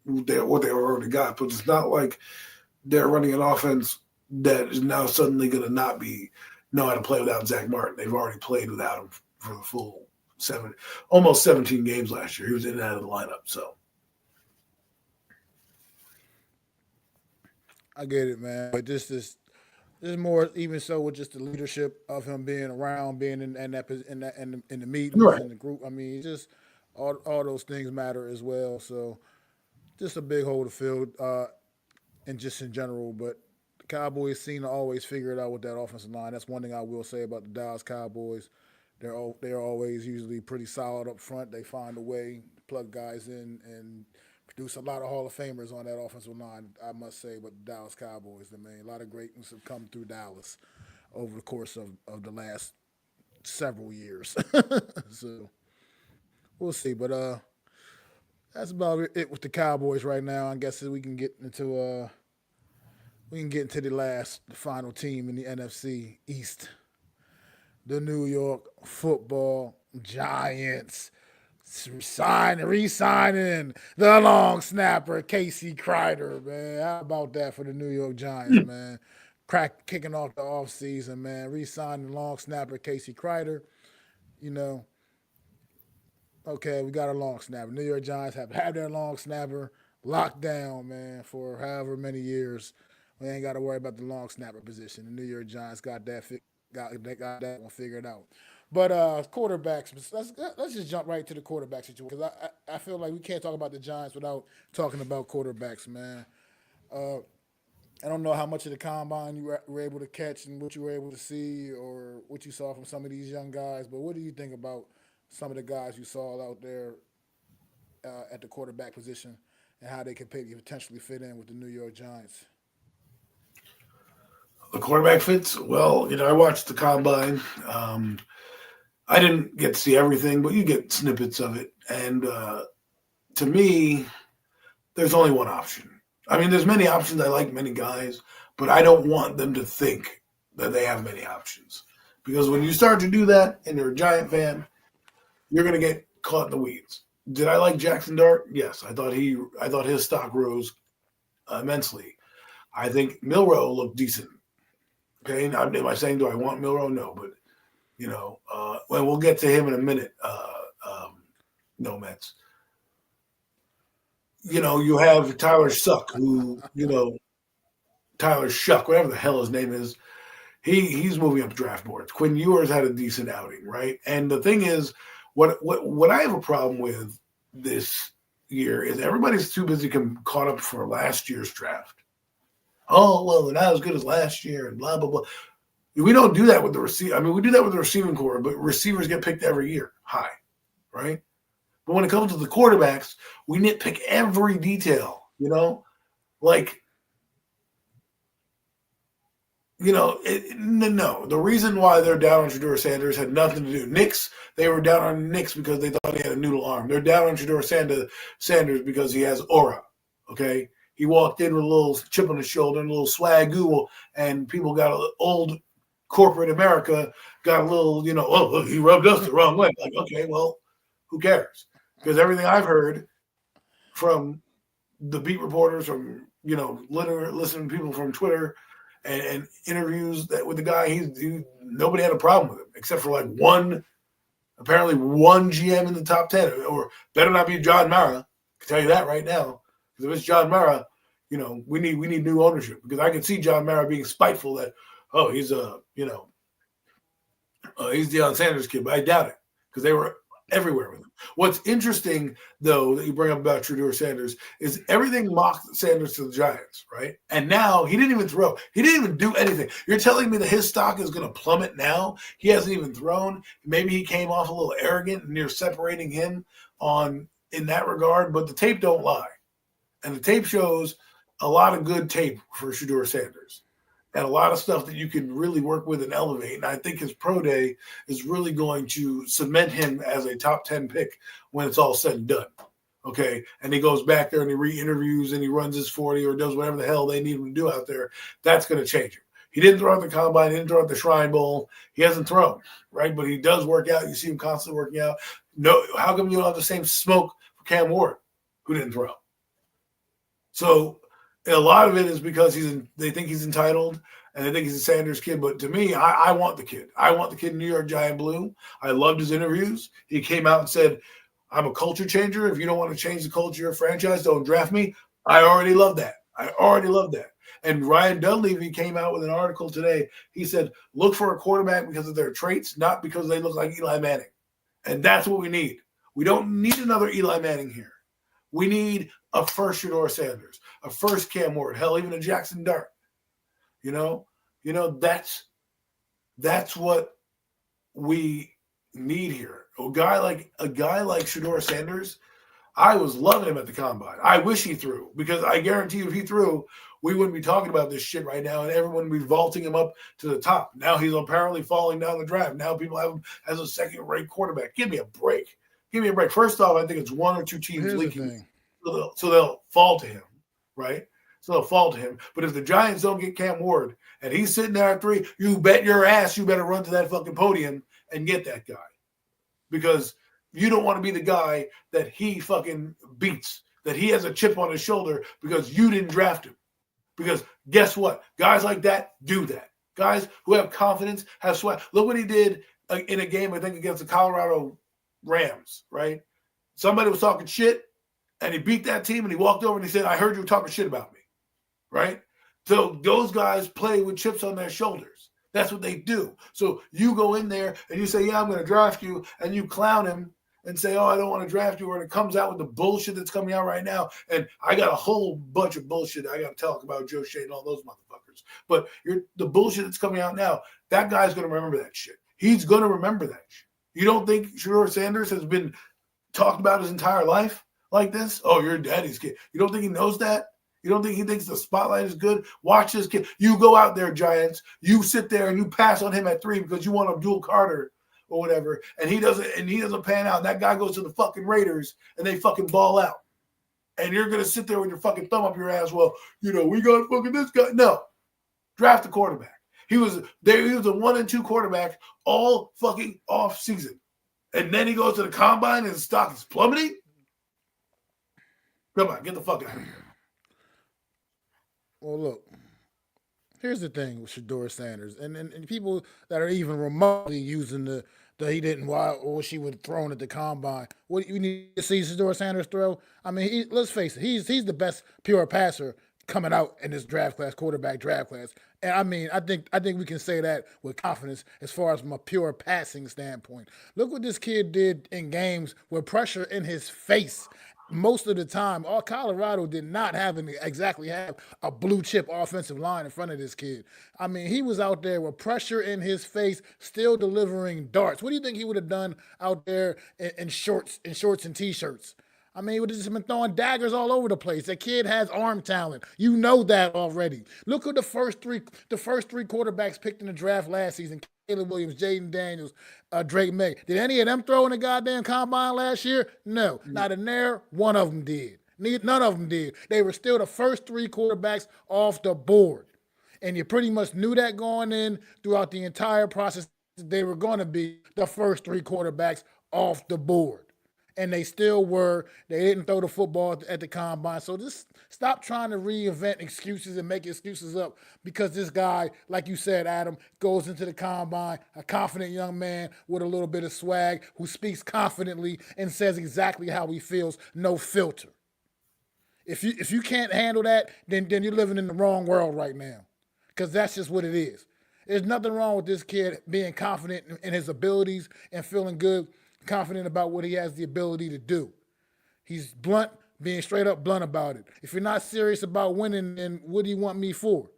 what they already got, but it's not like they're running an offense that is now suddenly going to not know how to play without Zach Martin. They've already played without him for the full almost 17 games last year. He was in and out of the lineup. So I get it, man. But this more even so with just the leadership of him being around, being in the meetings right. in the group. I mean, just all those things matter as well. So just a big hole to fill, and just in general. But the Cowboys seem to always figure it out with that offensive line. That's one thing I will say about the Dallas Cowboys. They're always usually pretty solid up front. They find a way to plug guys in and produce a lot of Hall of Famers on that offensive line, I must say. But the Dallas Cowboys, I mean, a lot of greatness have come through Dallas over the course of the last several years. So we'll see. But that's about it with the Cowboys right now. I guess we can get into the final team in the NFC East, the New York Football Giants. Re-signing the long snapper Casey Kreider, man. How about that for the New York Giants, man? Kicking off the offseason, man. Re-signing long snapper Casey Kreider. You know, okay, we got a long snapper. New York Giants have had their long snapper locked down, man, for however many years. We ain't got to worry about the long snapper position. The New York Giants got that one figured out. But quarterbacks, let's just jump right to the quarterback situation because I feel like we can't talk about the Giants without talking about quarterbacks, man. Uh, I don't know how much of the combine you were able to catch and what you were able to see or what you saw from some of these young guys, but what do you think about some of the guys you saw out there at the quarterback position and how they could potentially fit in with the New York Giants? The quarterback fits well. I watched the combine. I didn't get to see everything, but you get snippets of it. And to me, there's only one option. I mean, there's many options. I like many guys, but I don't want them to think that they have many options. Because when you start to do that and you're a Giant fan, you're going to get caught in the weeds. Did I like Jackson Dart? Yes. I thought his stock rose immensely. I think Milroe looked decent. Okay. Now, am I saying do I want Milroe? No, but well, we'll get to him in a minute. No Mets. You have Tyler Shuck, Tyler Shuck, whatever the hell his name is. He's moving up draft boards. Quinn Ewers had a decent outing, right? And the thing is, what I have a problem with this year is everybody's too busy caught up for last year's draft. Oh, well, they're not as good as last year and blah, blah, blah. We don't do that with the receiver. I mean, we do that with the receiving core, but receivers get picked every year high, right? But when it comes to the quarterbacks, we nitpick every detail, like, no. The reason why they're down on Shedeur Sanders had nothing to do. They were down on Knicks because they thought he had a noodle arm. They're down on Shedeur Sanders because he has aura, okay? He walked in with a little chip on his shoulder and a little swagoo, and people got old corporate America got a little, he rubbed us the wrong way. Like, okay, well, who cares? Because everything I've heard from the beat reporters, from, listening to people from Twitter and interviews with the guy, nobody had a problem with him except for apparently one GM in the top 10, or better not be John Mara. I can tell you that right now. Because if it's John Mara, we need new ownership, because I can see John Mara being spiteful that, he's he's Deion Sanders' kid, but I doubt it, because they were everywhere with him. What's interesting, though, that you bring up about Shedeur Sanders is everything mocked Sanders to the Giants, right? And now he didn't even throw. He didn't even do anything. You're telling me that his stock is going to plummet now? He hasn't even thrown. Maybe he came off a little arrogant, and you're separating him in that regard, but the tape don't lie. And the tape shows a lot of good tape for Shedeur Sanders and a lot of stuff that you can really work with and elevate. And I think his pro day is really going to cement him as a top 10 pick when it's all said and done. Okay. And he goes back there and he re-interviews and he runs his 40 or does whatever the hell they need him to do out there. That's going to change him. He didn't throw at the combine. He didn't throw at the Shrine Bowl. He hasn't thrown, right? But he does work out. You see him constantly working out. No, how come you don't have the same smoke for Cam Ward, who didn't throw? So a lot of it is because they think he's entitled and they think he's a Sanders kid. But to me, I want the kid. I want the kid in New York Giant Blue. I loved his interviews. He came out and said, I'm a culture changer. If you don't want to change the culture of your franchise, don't draft me. I already love that. And Ryan Dunleavy came out with an article today. He said, look for a quarterback because of their traits, not because they look like Eli Manning. And that's what we need. We don't need another Eli Manning here. We need a first Shedeur Sanders, a first Cam Ward, hell, even a Jackson Dart. That's what we need here. A guy like Shedeur Sanders, I was loving him at the combine. I wish he threw, because I guarantee you if he threw, we wouldn't be talking about this shit right now, and everyone would be vaulting him up to the top. Now he's apparently falling down the draft. Now people have him as a second-rate quarterback. Give me a break. First off, I think it's one or two teams leaking, so they'll fall to him, right? But if the Giants don't get Cam Ward and he's sitting there at 3, you bet your ass you better run to that fucking podium and get that guy, because you don't want to be the guy that he fucking beats, that he has a chip on his shoulder because you didn't draft him. Because guess what? Guys like that do that. Guys who have confidence, have swag. Look what he did in a game, I think, against the Colorado Rams, right? Somebody was talking shit, and he beat that team, and he walked over and he said, I heard you were talking shit about me, right? So those guys play with chips on their shoulders. That's what they do. So you go in there and you say, yeah, I'm going to draft you, and you clown him and say, oh, I don't want to draft you, or it comes out with the bullshit that's coming out right now. And I got a whole bunch of bullshit I got to talk about Joe Shea and all those motherfuckers. But the bullshit that's coming out now, that guy's going to remember that shit. He's going to remember that shit. You don't think Shedeur Sanders has been talked about his entire life like this? Oh, you're daddy's kid. You don't think he knows that? You don't think he thinks the spotlight is good? Watch this kid. You go out there, Giants. You sit there and you pass on him at 3 because you want Abdul Carter or whatever, and he doesn't pan out. That guy goes to the fucking Raiders and they fucking ball out. And you're gonna sit there with your fucking thumb up your ass. Well, we got fucking this guy. No, draft a quarterback. He was a 1 and 2 quarterback all fucking off season, and then he goes to the combine and his stock is plummeting. Come on, get the fuck out of here. Well, look, here's the thing with Shedeur Sanders, and people that are even remotely using the he didn't or she would have thrown at the combine. What you need to see Shedeur Sanders throw? I mean, let's face it, he's the best pure passer coming out in this quarterback draft class. And I mean, I think we can say that with confidence as far as from a pure passing standpoint. Look what this kid did in games with pressure in his face. Most of the time, Colorado did not exactly have a blue chip offensive line in front of this kid. I mean, he was out there with pressure in his face, still delivering darts. What do you think he would have done out there in shorts and t-shirts? I mean, he would have just been throwing daggers all over the place. That kid has arm talent. You know that already. Look at the first three quarterbacks picked in the draft last season. Caleb Williams, Jaden Daniels, Drake May. Did any of them throw in the goddamn combine last year? No. Not in there. One of them did. None of them did. They were still the first 3 quarterbacks off the board. And you pretty much knew that going in throughout the entire process. They were going to be the first 3 quarterbacks off the board. And they still were. They didn't throw the football at the combine. So just stop trying to reinvent excuses and make excuses up because this guy, like you said, Adam, goes into the combine, a confident young man with a little bit of swag who speaks confidently and says exactly how he feels, no filter. If you can't handle that, then you're living in the wrong world right now because that's just what it is. There's nothing wrong with this kid being confident in his abilities and feeling good, confident about what he has the ability to do. He's blunt, being straight up blunt about it. If you're not serious about winning, then what do you want me for?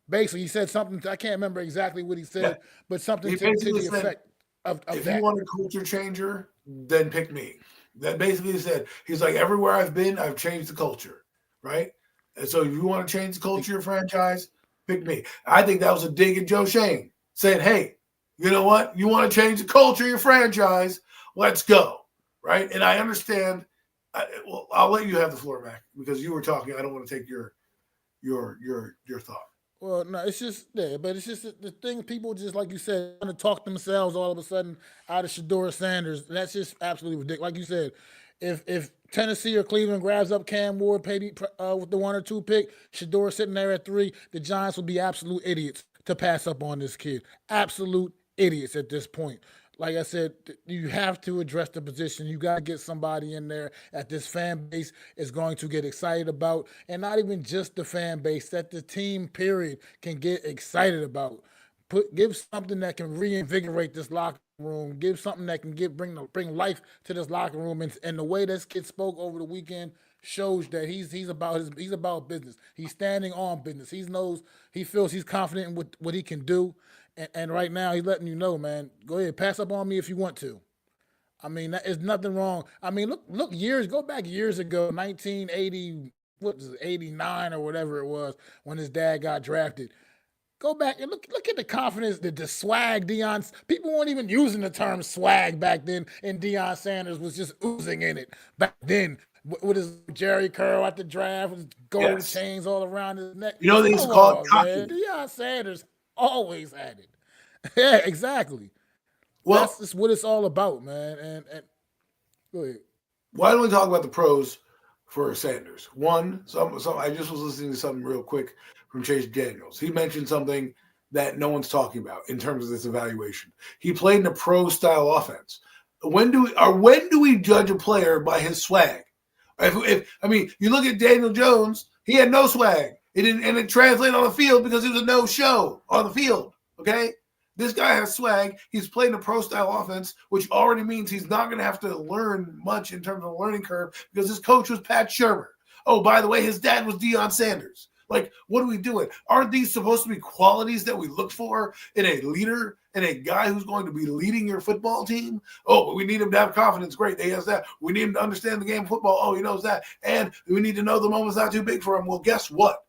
Basically, he said something, I can't remember exactly what he said, but something to the effect of if that. If you want a culture changer, then pick me. That basically said, he's like, everywhere I've been, I've changed the culture, right? And so if you want to change the culture of your franchise, pick me. I think that was a dig at Joe Shane, saying, hey, you know what? You want to change the culture of your franchise, let's go, right? And I understand. I'll let you have the floor back because you were talking. I don't want to take your thought. Well, no, it's just there, but it's just the thing. People just, like you said, want to talk themselves all of a sudden out of Shedeur Sanders. That's just absolutely ridiculous. Like you said, if Tennessee or Cleveland grabs up Cam Ward with the 1 or 2 pick, Shedeur sitting there at 3, the Giants would be absolute idiots to pass up on this kid. Absolute idiots at this point. Like I said, you have to address the position. You got to get somebody in there that this fan base is going to get excited about, and not even just the fan base, that the team, period, can get excited about. Give something that can reinvigorate this locker room. Give something that can bring life to this locker room. And the way this kid spoke over the weekend shows that he's about business. He's standing on business. He feels he's confident in what he can do. And right now, he's letting you know, man, go ahead, pass up on me if you want to. I mean, there's nothing wrong. I mean, go back years ago, 1980, 89 or whatever it was, when his dad got drafted. Go back and look at the confidence, the swag people weren't even using the term swag back then, and Deion Sanders was just oozing in it back then. With his Jerry curl at the draft, with his gold chains all around his neck. You know they used to call it cocky. Deion Sanders always had it. Yeah, exactly. Well, that's just what it's all about, man. And go ahead. Why don't we talk about the pros for Sanders? One, I just was listening to something real quick from Chase Daniels. He mentioned something that no one's talking about in terms of this evaluation. He played in a pro-style offense. When do we judge a player by his swag? You look at Daniel Jones, he had no swag. It translated on the field because he was a no-show on the field. Okay? This guy has swag. He's playing a pro style offense, which already means he's not going to have to learn much in terms of a learning curve because his coach was Pat Shermer. Oh, by the way, his dad was Deion Sanders. Like, what are we doing? Aren't these supposed to be qualities that we look for in a leader and a guy who's going to be leading your football team? Oh, but we need him to have confidence. Great. He has that. We need him to understand the game of football. Oh, he knows that. And we need to know the moment's not too big for him. Well, guess what?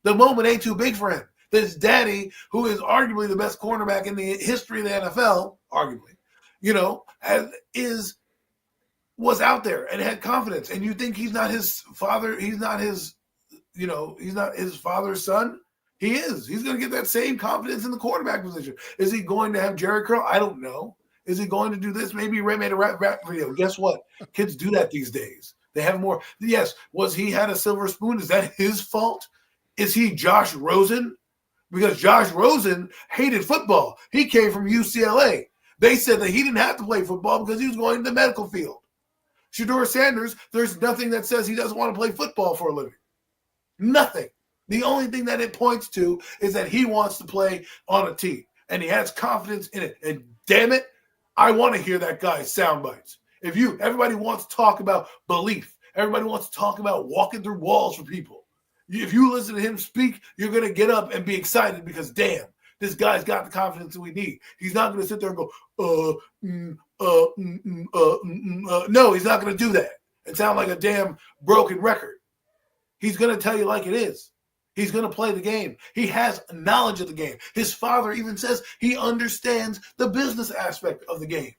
The moment ain't too big for him. This daddy, who is arguably the best cornerback in the history of the NFL, arguably, was out there and had confidence. And you think he's not his father? He's not his father's son. He is. He's going to get that same confidence in the quarterback position. Is he going to have Jerry curl? I don't know. Is he going to do this? Maybe he made a rap video. Guess what? Kids do that these days. They have more. Yes. Was he had a silver spoon? Is that his fault? Is he Josh Rosen? Because Josh Rosen hated football. He came from UCLA. They said that he didn't have to play football because he was going to the medical field. Shedeur Sanders, there's nothing that says he doesn't want to play football for a living. Nothing. The only thing that it points to is that he wants to play on a team, and he has confidence in it. And damn it, I want to hear that guy's sound bites. Everybody wants to talk about belief. Everybody wants to talk about walking through walls for people. If you listen to him speak, you're going to get up and be excited because, damn, this guy's got the confidence that we need. He's not going to sit there and go, no, he's not going to do that and sound like a damn broken record. He's going to tell you like it is. He's going to play the game. He has knowledge of the game. His father even says he understands the business aspect of the game.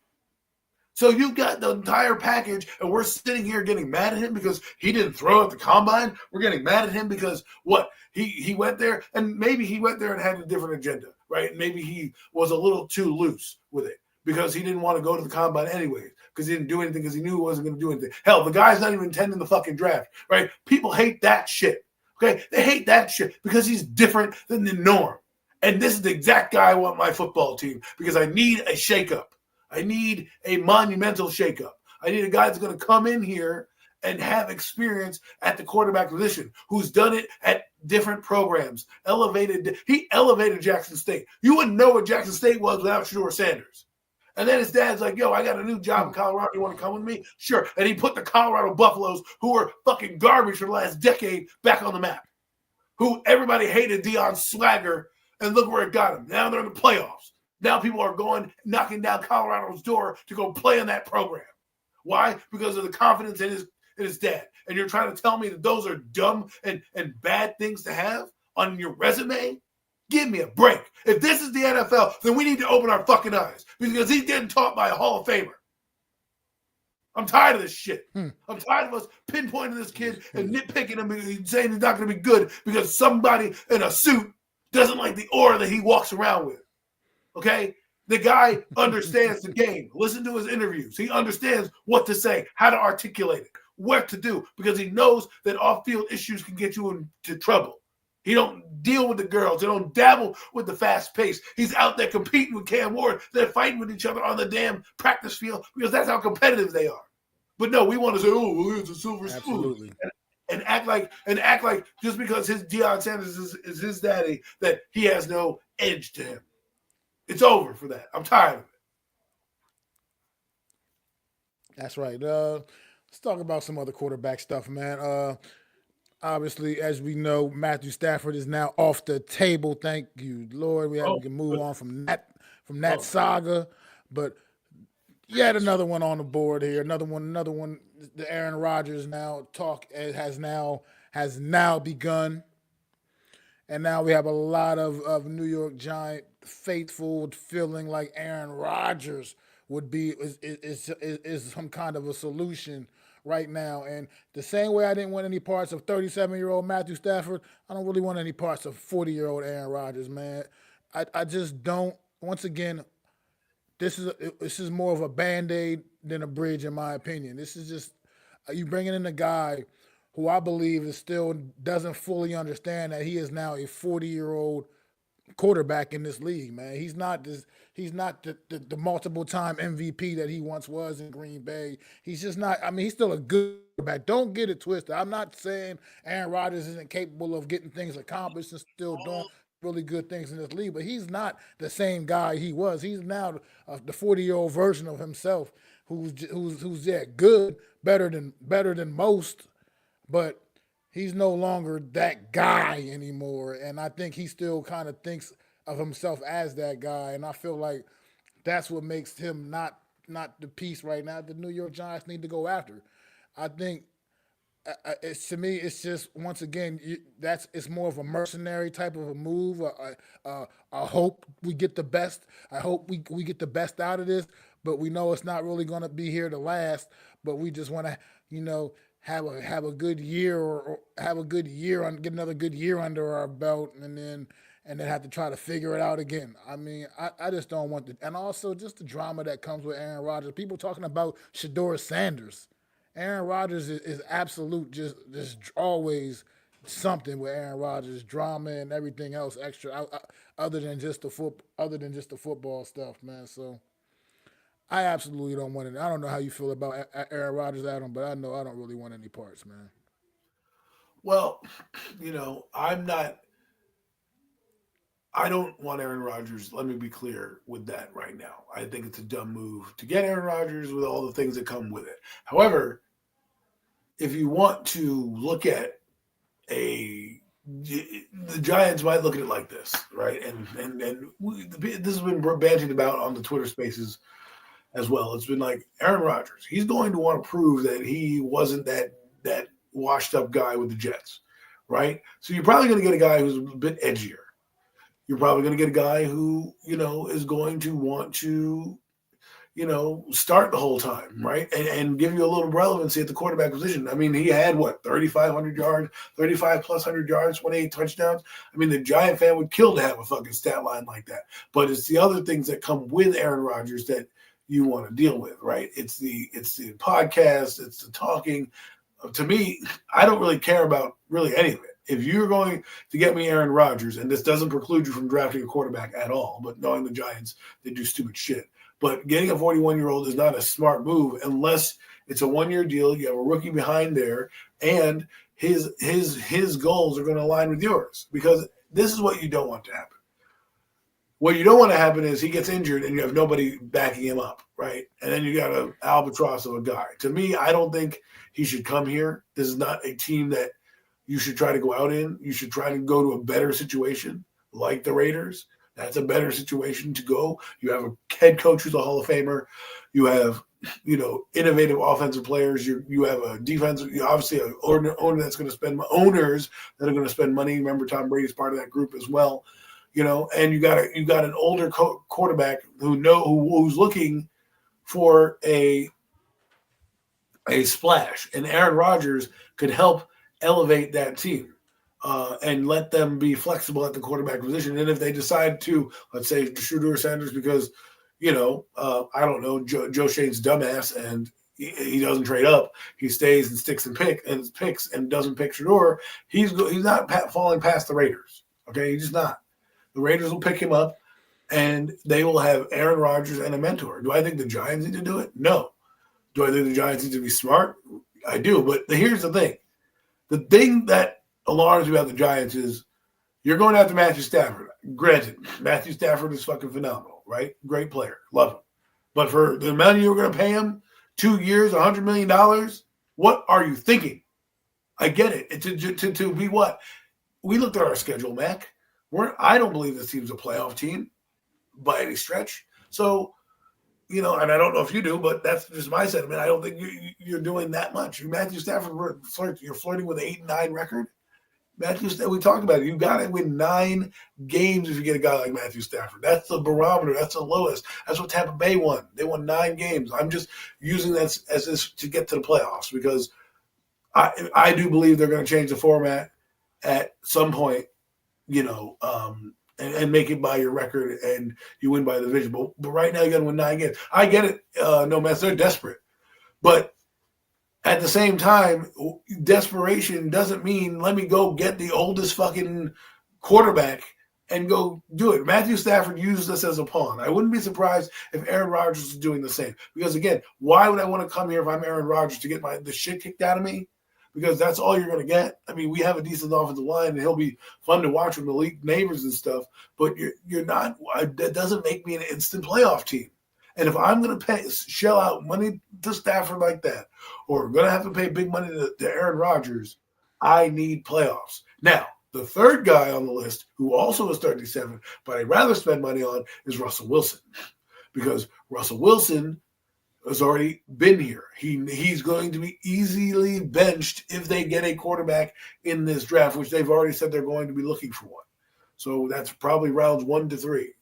So you've got the entire package, and we're sitting here getting mad at him because he didn't throw at the combine. We're getting mad at him because what? He went there, and maybe he went there and had a different agenda, right? Maybe he was a little too loose with it because he didn't want to go to the combine anyways because he didn't do anything because he knew he wasn't going to do anything. Hell, the guy's not even attending the fucking draft, right? People hate that shit, okay? They hate that shit because he's different than the norm. And this is the exact guy I want my football team because I need a shakeup. I need a monumental shakeup. I need a guy that's going to come in here and have experience at the quarterback position, who's done it at different programs. He elevated Jackson State. You wouldn't know what Jackson State was without Shedeur Sanders. And then his dad's like, yo, I got a new job in Colorado. You want to come with me? Sure. And he put the Colorado Buffaloes, who were fucking garbage for the last decade, back on the map. Who everybody hated Deion's swagger, and look where it got him. Now they're in the playoffs. Now people are knocking down Colorado's door to go play in that program. Why? Because of the confidence in his dad. And you're trying to tell me that those are dumb and bad things to have on your resume? Give me a break. If this is the NFL, then we need to open our fucking eyes because he's getting taught by a Hall of Famer. I'm tired of this shit. I'm tired of us pinpointing this kid and nitpicking him and saying he's not going to be good because somebody in a suit doesn't like the aura that he walks around with. Okay? The guy understands the game. Listen to his interviews. He understands what to say, how to articulate it, what to do, because he knows that off-field issues can get you into trouble. He don't deal with the girls. They don't dabble with the fast pace. He's out there competing with Cam Ward. They're fighting with each other on the damn practice field because that's how competitive they are. But no, we want to say, oh, well, it's a silver spoon. And act like just because his Deion Sanders is his daddy that he has no edge to him. It's over for that. I'm tired of it. That's right. Let's talk about some other quarterback stuff, man. Obviously, as we know, Matthew Stafford is now off the table. Thank you, Lord. We can move on from that saga. But yet another one on the board here. Another one. The Aaron Rodgers talk has now begun. And now we have a lot of New York Giant faithful feeling like Aaron Rodgers is some kind of a solution right now. And the same way I didn't want any parts of 37-year-old Matthew Stafford, I don't really want any parts of 40-year-old Aaron Rodgers, man. I just don't. Once again, this is more of a Band-Aid than a bridge, in my opinion. This is just you bringing in a guy who I believe still doesn't fully understand that he is now a 40-year-old quarterback in this league, man. He's not the multiple-time MVP that he once was in Green Bay. He's just not. I mean, he's still a good quarterback. Don't get it twisted. I'm not saying Aaron Rodgers isn't capable of getting things accomplished and still doing. really good things in this league, but he's not the same guy he was. He's now the 40-year-old version of himself, who's good, better than most, but he's no longer that guy anymore. And I think he still kind of thinks of himself as that guy. And I feel like that's what makes him not the piece right now the New York Giants need to go after. I think it's to me, it's just once again it's more of a mercenary type of a move. I hope we get the best. I hope we get the best out of this, but we know it's not really going to be here to last. But we just want to, have a good year or have a good year on get another good year under our belt, and then have to try to figure it out again. I mean, I just don't want and also just the drama that comes with Aaron Rodgers. People talking about Shador Sanders. Aaron Rodgers is absolute, just always something with Aaron Rodgers, drama and everything else extra, other than just the football stuff, man. So I absolutely don't want it. I don't know how you feel about Aaron Rodgers, Adam, but I know I don't really want any parts, man. Well, I'm not. I don't want Aaron Rodgers. Let me be clear with that right now. I think it's a dumb move to get Aaron Rodgers with all the things that come with it. However, if you want to look at the Giants might look at it like this, right? This has been bandied about on the Twitter Spaces as well. It's been like Aaron Rodgers. He's going to want to prove that he wasn't that washed up guy with the Jets, right? So you're probably going to get a guy who's a bit edgier. You're probably going to get a guy who, is going to want to, start the whole time, right? And give you a little relevancy at the quarterback position. I mean, he had, 3,500 yards, 35 plus 100 yards, 28 touchdowns. I mean, the Giant fan would kill to have a fucking stat line like that. But it's the other things that come with Aaron Rodgers that you want to deal with, right? It's the podcast, it's the talking. To me, I don't really care about really any of it. If you're going to get me Aaron Rodgers, and this doesn't preclude you from drafting a quarterback at all, but knowing the Giants, they do stupid shit. But getting a 41-year-old is not a smart move unless it's a one-year deal. You have a rookie behind there, and his goals are going to align with yours, because this is what you don't want to happen. What you don't want to happen is he gets injured and you have nobody backing him up, right? And then you got an albatross of a guy. To me, I don't think he should come here. This is not a team that you should try to go out in. You should try to go to a better situation like the Raiders. That's a better situation to go. You have a head coach who's a Hall of Famer. You have, innovative offensive players. You have a defense, obviously an owner that's going to spend owners that are going to spend money. Remember, Tom Brady's part of that group as well. And you got an older quarterback who's looking for a splash, and Aaron Rodgers could help elevate that team and let them be flexible at the quarterback position. And if they decide to, let's say, Shador Sanders, because I don't know, Joe Shane's dumbass and he doesn't trade up, he stays and sticks and picks and doesn't pick Shador, he's not falling past the Raiders. Okay, he's just not. The Raiders will pick him up, and they will have Aaron Rodgers and a mentor. Do I think the Giants need to do it? No. Do I think the Giants need to be smart? I do. But here's the thing. The thing that alarms me about the Giants is you're going after Matthew Stafford. Granted, Matthew Stafford is fucking phenomenal, right? Great player. Love him. But for the amount you're going to pay him, 2 years, $100 million, what are you thinking? I get it. To be what? We looked at our schedule, Mac. I don't believe this team's a playoff team by any stretch. So, and I don't know if you do, but that's just my sentiment. I don't think you're doing that much. Matthew Stafford, you're flirting with an 8-9 record. We talked about it. You've got to win 9 games if you get a guy like Matthew Stafford. That's the barometer. That's the lowest. That's what Tampa Bay won. They won 9 games. I'm just using that as this to get to the playoffs, because I do believe they're going to change the format at some point. And make it by your record, and you win by the division. But right now, you got to win 9 games. I get it. No mess. They're desperate. But at the same time, desperation doesn't mean let me go get the oldest fucking quarterback and go do it. Matthew Stafford used this as a pawn. I wouldn't be surprised if Aaron Rodgers is doing the same. Because, again, why would I want to come here if I'm Aaron Rodgers to get the shit kicked out of me? because that's all you're going to get. I mean, we have a decent offensive line, and he'll be fun to watch with elite neighbors and stuff. But you're not. That doesn't make me an instant playoff team. And if I'm going to shell out money to Stafford like that, or going to have to pay big money to Aaron Rodgers, I need playoffs. Now, the third guy on the list, who also is 37, but I'd rather spend money on, is Russell Wilson, because Russell Wilson has already been here. He's going to be easily benched if they get a quarterback in this draft, which they've already said they're going to be looking for one. So that's probably rounds 1 to 3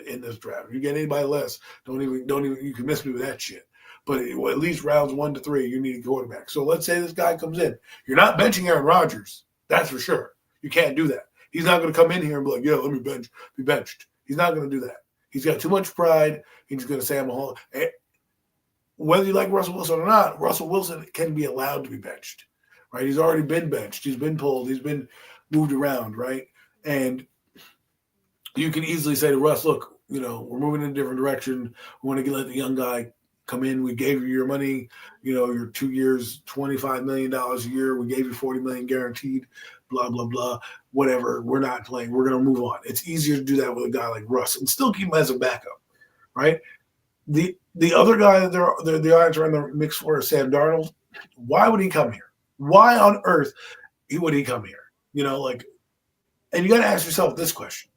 in this draft. If you get anybody less, don't even. You can miss me with that shit. But at least rounds 1 to 3, you need a quarterback. So let's say this guy comes in. You're not benching Aaron Rodgers. That's for sure. You can't do that. He's not going to come in here and be like, yeah, let me be benched. He's not going to do that. He's got too much pride. He's going to say I'm a whole. Whether you like Russell Wilson or not, Russell Wilson can be allowed to be benched, right? He's already been benched. He's been pulled. He's been moved around, right? And you can easily say to Russ, look, we're moving in a different direction. We want to let the young guy come in. We gave you your money, your 2 years, $25 million a year. We gave you $40 million guaranteed, blah, blah, blah, whatever. We're not playing. We're going to move on. It's easier to do that with a guy like Russ and still keep him as a backup, right? The other guy that the Giants are in the mix for is Sam Darnold. Why would he come here? Why on earth would he come here? And you got to ask yourself this question.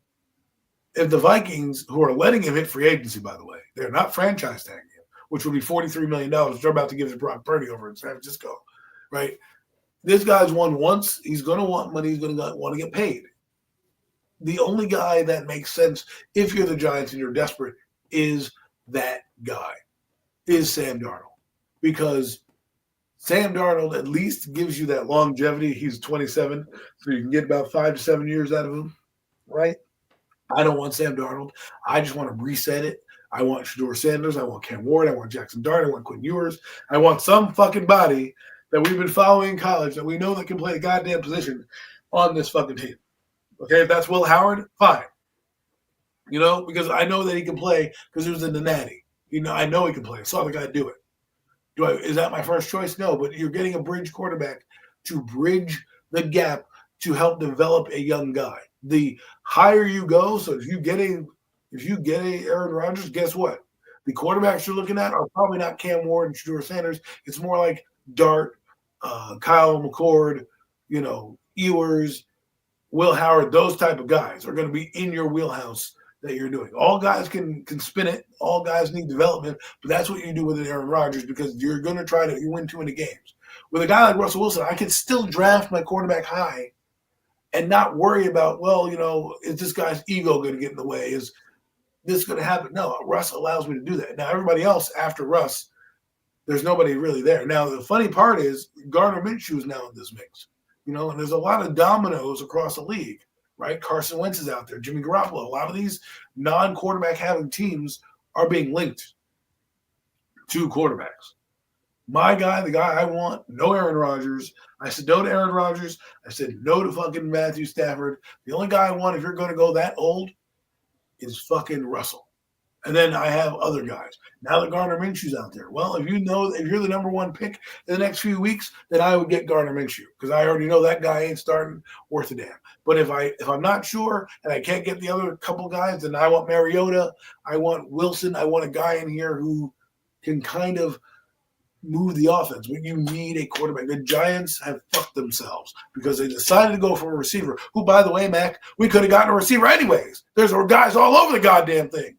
If the Vikings, who are letting him hit free agency, by the way, they're not franchise tagging him, which would be $43 million, which they're about to give to Brock Purdy over in San Francisco, right? This guy's won once. He's going to want money. He's going to want to get paid. The only guy that makes sense, if you're the Giants and you're desperate, is that guy, is Sam Darnold. Because Sam Darnold at least gives you that longevity. He's 27, so you can get about 5 to 7 years out of him, right? I don't want Sam Darnold. I just want to reset it. I want Shedeur Sanders. I want Cam Ward. I want Jackson Dart. I want Quinn Ewers. I want some fucking body that we've been following in college that we know that can play a goddamn position on this fucking team. Okay, if that's Will Howard, fine. Because I know that he can play because he was in the Natty. I know he can play. I saw the guy do it. Is that my first choice? No, but you're getting a bridge quarterback to bridge the gap to help develop a young guy. The higher you go, so if you get a Aaron Rodgers, guess what? The quarterbacks you're looking at are probably not Cam Ward and Shedeur Sanders. It's more like Dart, Kyle McCord, Ewers, Will Howard. Those type of guys are going to be in your wheelhouse that you're doing. All guys can spin it. All guys need development, but that's what you do with Aaron Rodgers because you're going to try to win too many games. With a guy like Russell Wilson, I can still draft my quarterback high and not worry about, is this guy's ego going to get in the way? Is this going to happen? No, Russ allows me to do that. Now, everybody else after Russ, there's nobody really there. Now, the funny part is Gardner Minshew is now in this mix, and there's a lot of dominoes across the league, right? Carson Wentz is out there, Jimmy Garoppolo. A lot of these non-quarterback having teams are being linked to quarterbacks. My guy, the guy I want, no Aaron Rodgers. I said no to Aaron Rodgers. I said no to fucking Matthew Stafford. The only guy I want, if you're going to go that old, is fucking Russell. And then I have other guys. Now that Gardner Minshew's out there. Well, if you're the number one pick in the next few weeks, then I would get Gardner Minshew because I already know that guy ain't starting worth a damn. But if I'm not sure and I can't get the other couple guys, then I want Mariota. I want Wilson. I want a guy in here who can kind of move the offense. When you need a quarterback, the Giants have fucked themselves because they decided to go for a receiver. Who, by the way, Mac, we could have gotten a receiver anyways. There's guys all over the goddamn thing.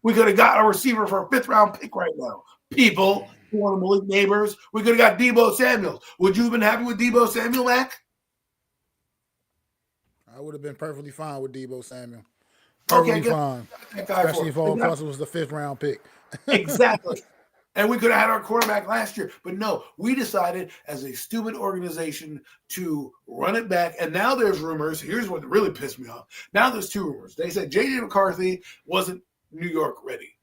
We could have got a receiver for a 5th-round pick right now. People who want to Malik Neighbors. We could have got Deebo Samuel. Would you have been happy with Deebo Samuel, Mac? I would have been perfectly fine with Deebo Samuel. Perfectly fine. Especially if all plus it was the 5th-round pick. Exactly. And we could have had our quarterback last year. But no, we decided as a stupid organization to run it back. And now there's rumors. Here's what really pissed me off. Now there's 2 rumors. They said J.J. McCarthy wasn't New York ready.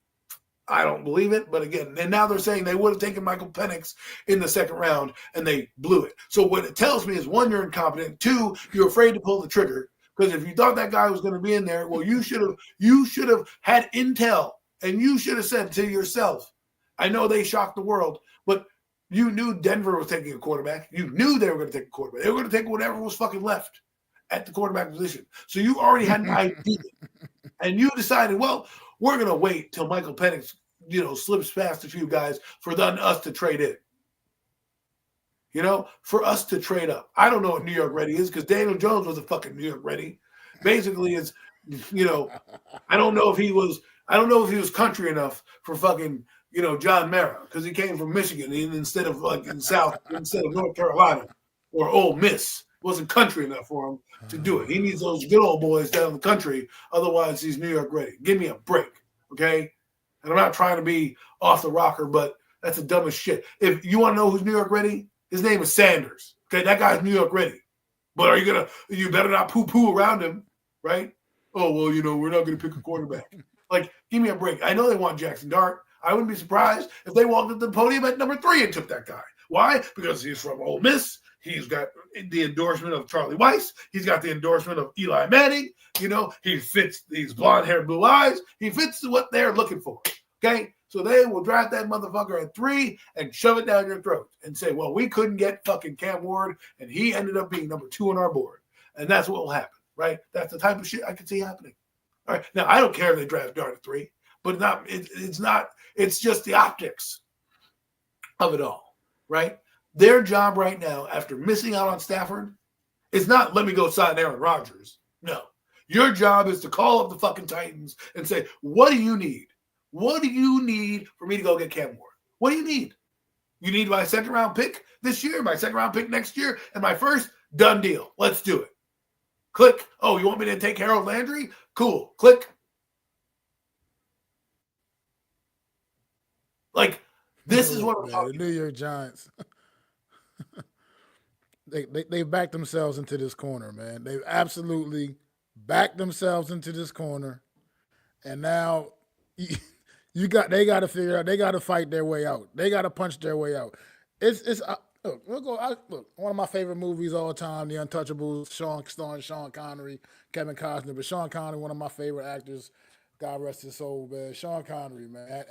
I don't believe it. But again, and now they're saying they would have taken Michael Penix in the 2nd round, and they blew it. So what it tells me is, 1, you're incompetent. 2, you're afraid to pull the trigger. Because if you thought that guy was going to be in there, well, you should have had intel. And you should have said to yourself, I know they shocked the world, but You knew Denver was taking a quarterback. You knew they were going to take a quarterback. They were going to take whatever was fucking left at the quarterback position. So you already had an idea. And you decided, well, we're going to wait till Michael Penix, slips past a few guys for us to trade in. For us to trade up. I don't know what New York ready is because Daniel Jones was a fucking New York ready. Basically, it's, I don't know if he was country enough for fucking, John Mara because he came from Michigan instead of North Carolina or Ole Miss. Wasn't country enough for him to do it. He needs those good old boys down in the country. Otherwise, he's New York ready. Give me a break, okay? And I'm not trying to be off the rocker, but that's the dumbest shit. If you want to know who's New York ready, his name is Sanders. Okay, that guy's New York ready. But you better not poo-poo around him, right? Oh, well, we're not going to pick a quarterback. Like, give me a break. I know they want Jackson Dart. I wouldn't be surprised if they walked up the podium at number 3 and took that guy. Why? Because he's from Ole Miss. He's got the endorsement of Charlie Weiss. He's got the endorsement of Eli Manning. He fits these blonde hair, blue eyes. He fits what they're looking for. Okay? So they will draft that motherfucker at 3 and shove it down your throat and say, well, we couldn't get fucking Cam Ward, and he ended up being number 2 on our board. And that's what will happen, right? That's the type of shit I could see happening. All right. Now, I don't care if they draft Dart at 3, but it's just the optics of it all, right? Their job right now, after missing out on Stafford, is not let me go sign Aaron Rodgers. No. Your job is to call up the fucking Titans and say, what do you need? What do you need for me to go get Cam Ward? What do you need? You need my second-round pick this year, my second-round pick next year, and my first? Done deal. Let's do it. Click. Oh, you want me to take Harold Landry? Cool. Click. Like, this is what I'm talking about. The New York Giants. They backed themselves into this corner, man. They've absolutely backed themselves into this corner, and now they got to figure out. They got to fight their way out. They got to punch their way out. Look, one of my favorite movies all time, The Untouchables, starring Sean Connery, Kevin Costner, but Sean Connery, one of my favorite actors. God rest his soul, man. Sean Connery, man.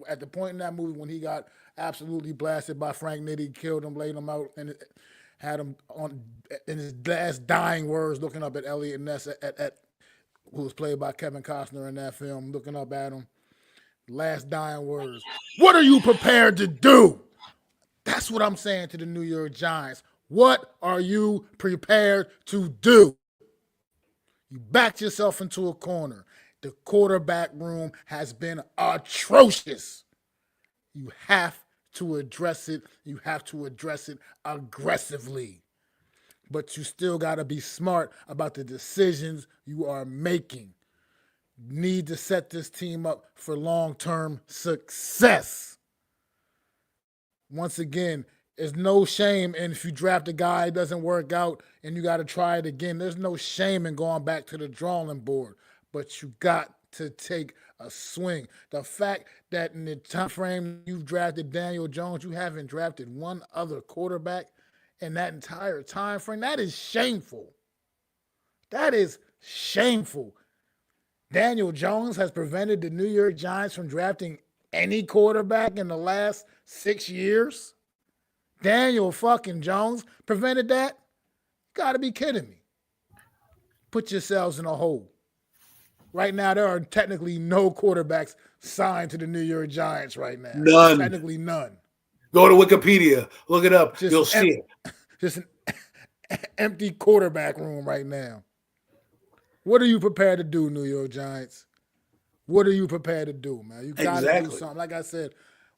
At the point in that movie when he got absolutely blasted by Frank Nitti, killed him, laid him out, and had him in his last dying words, looking up at Elliot Ness, who was played by Kevin Costner in that film, looking up at him. Last dying words. What are you prepared to do? That's what I'm saying to the New York Giants. What are you prepared to do? You backed yourself into a corner. The quarterback room has been atrocious. You have to address it. You have to address it aggressively. But you still got to be smart about the decisions you are making. You need to set this team up for long-term success. Once again, there's no shame in if you draft a guy, it doesn't work out, and you got to try it again. There's no shame in going back to the drawing board. But you got to take a swing. The fact that in the time frame you've drafted Daniel Jones, you haven't drafted one other quarterback in that entire time frame, that is shameful. That is shameful. Daniel Jones has prevented the New York Giants from drafting any quarterback in the last 6 years. Daniel fucking Jones prevented that? You got to be kidding me. Put yourselves in a hole. Right now, there are technically no quarterbacks signed to the New York Giants right now. None. Technically none. Go to Wikipedia. Look it up. You'll see it. Just an empty quarterback room right now. What are you prepared to do, New York Giants? What are you prepared to do, man? You got to do something. Like I said,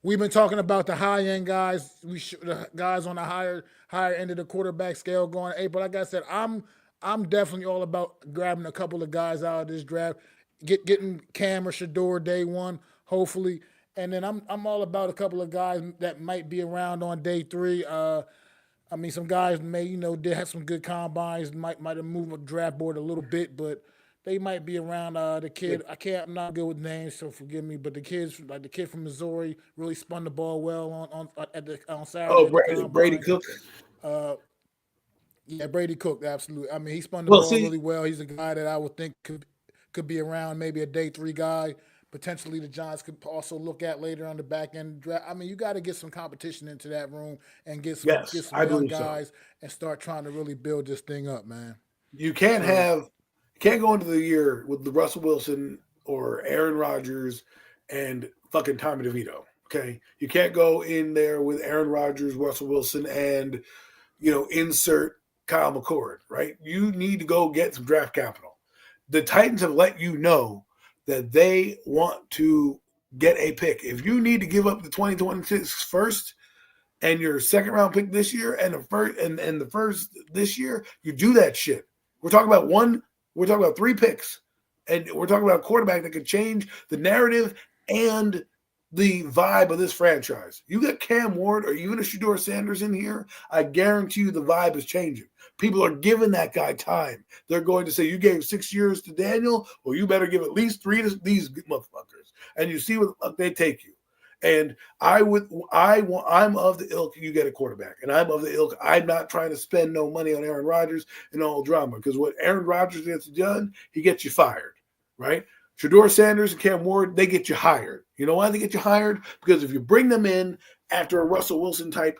we've been talking about the high-end guys. The guys on the higher end of the quarterback scale going to April. Like I said, I'm definitely all about grabbing a couple of guys out of this draft, getting Cam or Shador day one, hopefully, and then I'm all about a couple of guys that might be around on day 3. Some guys did have some good combines, might have moved the draft board a little bit, but they might be around. The kid, I'm not good with names, so forgive me, but the kids, like the kid from Missouri, really spun the ball well on Saturday. Oh, Brady Cook. Yeah, Brady Cook, absolutely. He spun the ball really well. He's a guy that I would think could be around, maybe a day 3 guy, potentially the Giants could also look at later on the back end draft. I mean, you got to get some competition into that room and Yes, get some I young believe so. guys and start trying to really build this thing up, man. You So can't go into the year with the Russell Wilson or Aaron Rodgers and fucking Tommy DeVito. Okay, you can't go in there with Aaron Rodgers, Russell Wilson, and insert Kyle McCord. Right? You need to go get some draft capital. The Titans have let you know that they want to get a pick. If you need to give up the 2026 first and your second round pick this year and the first this year, you do that shit. We're talking about we're talking about 3 picks. And we're talking about a quarterback that could change the narrative and the vibe of this franchise. You get Cam Ward or even a Shedeur Sanders in here, I guarantee you the vibe is changing. People are giving that guy time. They're going to say, you gave 6 years to Daniel, well, you better give at least 3 to these motherfuckers. And you see what the fuck they take you. And I'm of the ilk, you get a quarterback. And I'm of the ilk, I'm not trying to spend no money on Aaron Rodgers and all drama. Because what Aaron Rodgers gets done, he gets you fired, right? Shedeur Sanders and Cam Ward, they get you hired. You know why they get you hired? Because if you bring them in after a Russell Wilson type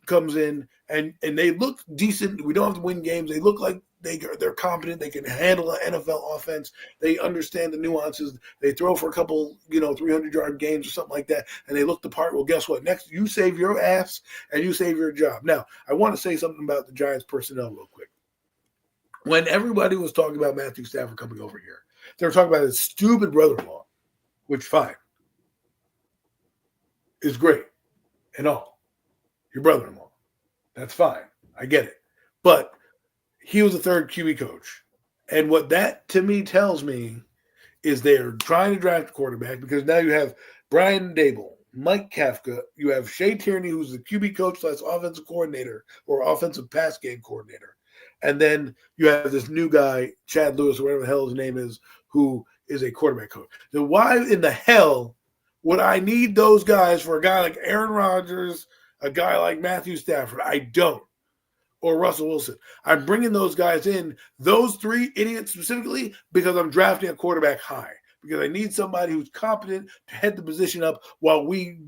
comes in and they look decent, we don't have to win games. They look like they're competent. They can handle an NFL offense. They understand the nuances. They throw for a couple, 300-yard games or something like that, and they look the part. Well, guess what? Next, you save your ass and you save your job. Now, I want to say something about the Giants personnel real quick. When everybody was talking about Matthew Stafford coming over here, they were talking about his stupid brother-in-law, which fine, is great and all. Your brother-in-law, that's fine. I get it. But he was a third QB coach. And what that to me tells me is they're trying to draft a quarterback because now you have Brian Dable, Mike Kafka, you have Shea Tierney, who's the QB coach / offensive coordinator or offensive pass game coordinator. And then you have this new guy, Chad Lewis, or whatever the hell his name is, who is a quarterback coach. Then why in the hell would I need those guys for a guy like Aaron Rodgers, a guy like Matthew Stafford? I don't. Or Russell Wilson. I'm bringing those guys in, those 3 idiots specifically, because I'm drafting a quarterback high. Because I need somebody who's competent to head the position up while we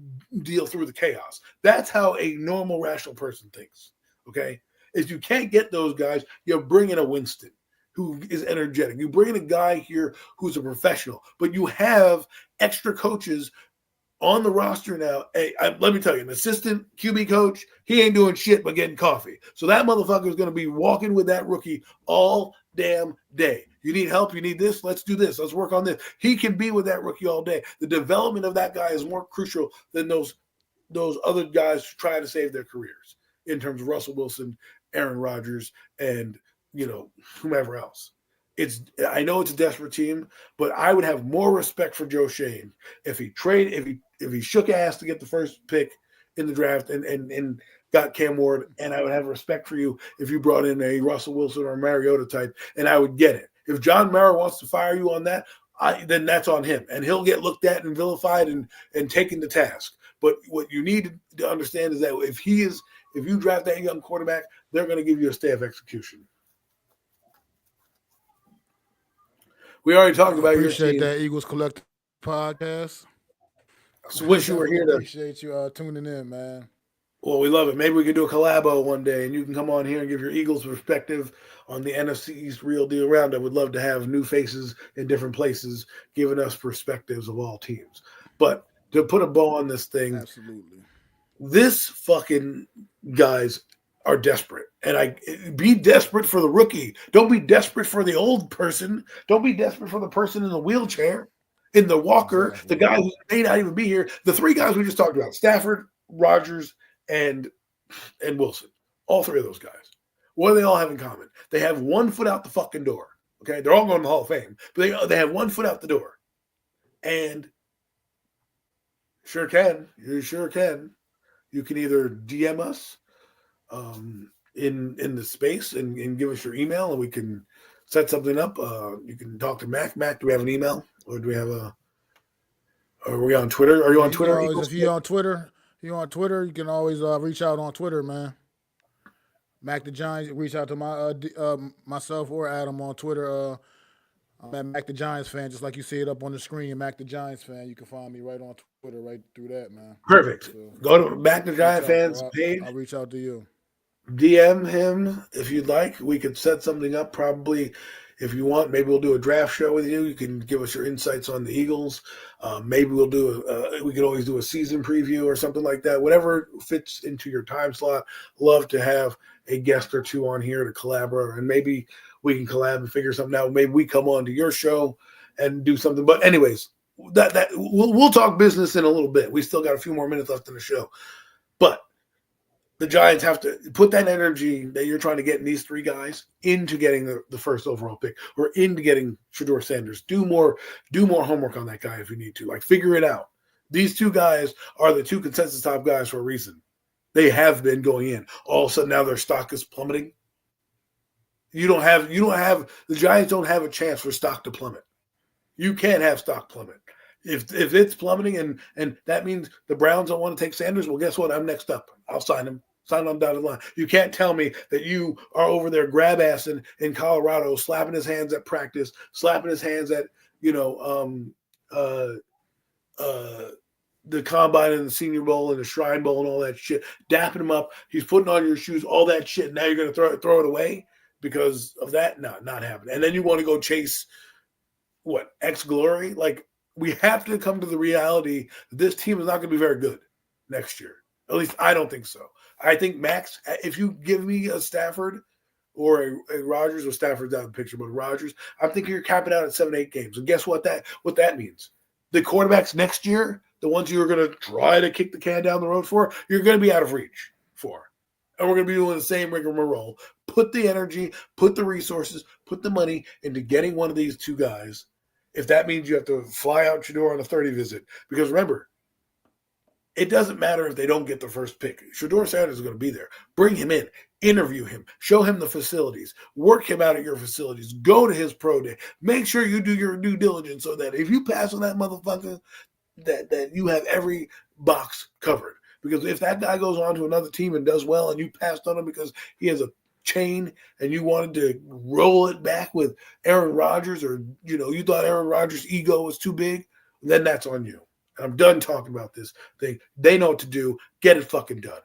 deal through the chaos. That's how a normal, rational person thinks. Okay? If you can't get those guys, you're bringing a Winston who is energetic. You bring in a guy here who's a professional. But you have extra coaches on the roster now. Hey, let me tell you, an assistant QB coach, he ain't doing shit but getting coffee. So that motherfucker is going to be walking with that rookie all damn day. You need help? You need this? Let's do this. Let's work on this. He can be with that rookie all day. The development of that guy is more crucial than those other guys trying to save their careers in terms of Russell Wilson, Aaron Rodgers, and whomever else. I know it's a desperate team, but I would have more respect for Joe Shane if he shook ass to get the first pick in the draft and got Cam Ward, and I would have respect for you if you brought in a Russell Wilson or Mariota type, and I would get it. If John Mara wants to fire you on that, then that's on him, and he'll get looked at and vilified and taken to task. But what you need to understand is that if you draft that young quarterback, they're going to give you a stay of execution. We already talked about your team. Appreciate that Eagles Collective podcast. So wish you were here. Appreciate you tuning in, man. Well, we love it. Maybe we could do a collabo one day, and you can come on here and give your Eagles perspective on the NFC East Real Deal Round. I would love to have new faces in different places giving us perspectives of all teams. But to put a bow on this thing, absolutely, this fucking guys are desperate. And be desperate for the rookie. Don't be desperate for the old person. Don't be desperate for the person in the wheelchair, in the walker, the guy who may not even be here. The 3 guys we just talked about, Stafford, Rodgers, and Wilson. All 3 of those guys. What do they all have in common? They have 1 foot out the fucking door. Okay? They're all going to the Hall of Fame. But they have 1 foot out the door. And sure can. You sure can. You can either DM us in the space and give us your email, and we can set something up. You can talk to Mac. Mac, do we have an email, or do we have are we on Twitter? Are you on Twitter? If you're on Twitter, you can always reach out on Twitter, man. Mac the Giants, reach out to myself or Adam on Twitter. I'm at Mac the Giants fan, just like you see it up on the screen. Mac the Giants fan. You can find me right on Twitter, right through that, man. Perfect. So Go to Back to reach Giant out, fans or I'll page. reach out to you. DM him if you'd like. We could set something up probably if you want. Maybe we'll do a draft show with you. You can give us your insights on the Eagles. Maybe we'll do we could always do a season preview or something like that. Whatever fits into your time slot. Love to have a guest or two on here to collaborate, and maybe we can collab and figure something out. Maybe we come on to your show and do something. But anyways, that we'll talk business in a little bit. We still got a few more minutes left in the show, but the Giants have to put that energy that you're trying to get in these three guys into getting the first overall pick or into getting Shedeur Sanders. Do more homework on that guy if you need to. Like, figure it out. These two guys are the two consensus top guys for a reason. They have been going in. All of a sudden now their stock is plummeting. The Giants don't have a chance for stock to plummet. You can't have stock plummet. If it's plummeting and that means the Browns don't want to take Sanders, well, guess what? I'm next up. I'll sign him. Sign on dotted line. You can't tell me that you are over there grab assing in Colorado, slapping his hands at practice, slapping his hands at the Combine and the Senior Bowl and the Shrine Bowl and all that shit, dapping him up. He's putting on your shoes, all that shit. Now you're going to throw it away because of that? No, not happening. And then you want to go chase what? Ex-glory? Like, we have to come to the reality that this team is not going to be very good next year. At least I don't think so. I think Max, if you give me a Stafford or a Rodgers, or Stafford's out of the picture, but Rodgers, I'm thinking you're capping out at 7-8 games. And guess what that means? The quarterbacks next year, the ones you're going to try to kick the can down the road for, you're going to be out of reach for. And we're going to be doing the same rigmarole. Put the energy, put the resources, put the money into getting one of these two guys. If that means you have to fly out Shedeur on a 30 visit. Because remember, it doesn't matter if they don't get the first pick. Shedeur Sanders is going to be there. Bring him in. Interview him. Show him the facilities. Work him out at your facilities. Go to his pro day. Make sure you do your due diligence so that if you pass on that motherfucker, that you have every box covered. Because if that guy goes on to another team and does well and you passed on him because he has a chain and you wanted to roll it back with Aaron Rodgers, or you thought Aaron Rodgers' ego was too big, then that's on you. And I'm done talking about this thing. They know what to do. Get it fucking done.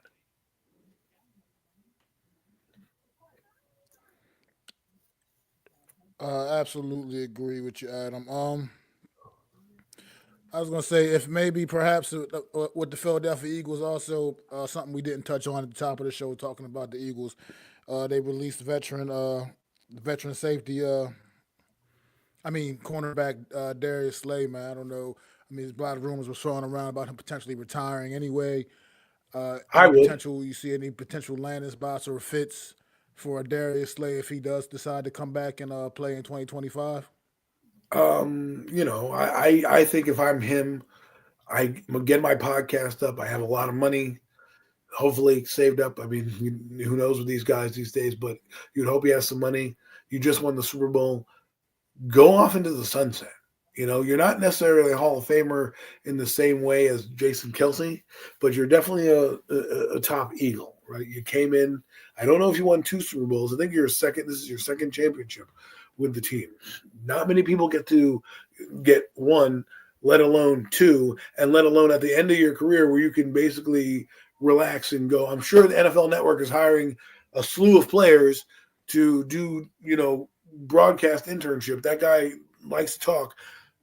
Absolutely agree with you, Adam. I was gonna say if maybe perhaps with the Philadelphia Eagles also something we didn't touch on at the top of the show talking about the Eagles. They released veteran safety. Cornerback Darius Slay, man. I don't know. I mean, there's a lot of rumors were thrown around about him potentially retiring anyway. I Any would. potential you see any potential landing spots or fits for Darius Slay if he does decide to come back and play in 2025? I think if I'm him, I get my podcast up. I have a lot of money, hopefully saved up. I mean, who knows with these guys these days, but you'd hope he has some money. You just won the Super Bowl. Go off into the sunset. You're not necessarily a Hall of Famer in the same way as Jason Kelsey, but you're definitely a top Eagle, right? You came in. I don't know if you won 2 Super Bowls. I think this is your second championship with the team. Not many people get to get 1, let alone 2, and let alone at the end of your career where you can basically relax and go. I'm sure the NFL Network is hiring a slew of players to do, broadcast internship. That guy likes to talk.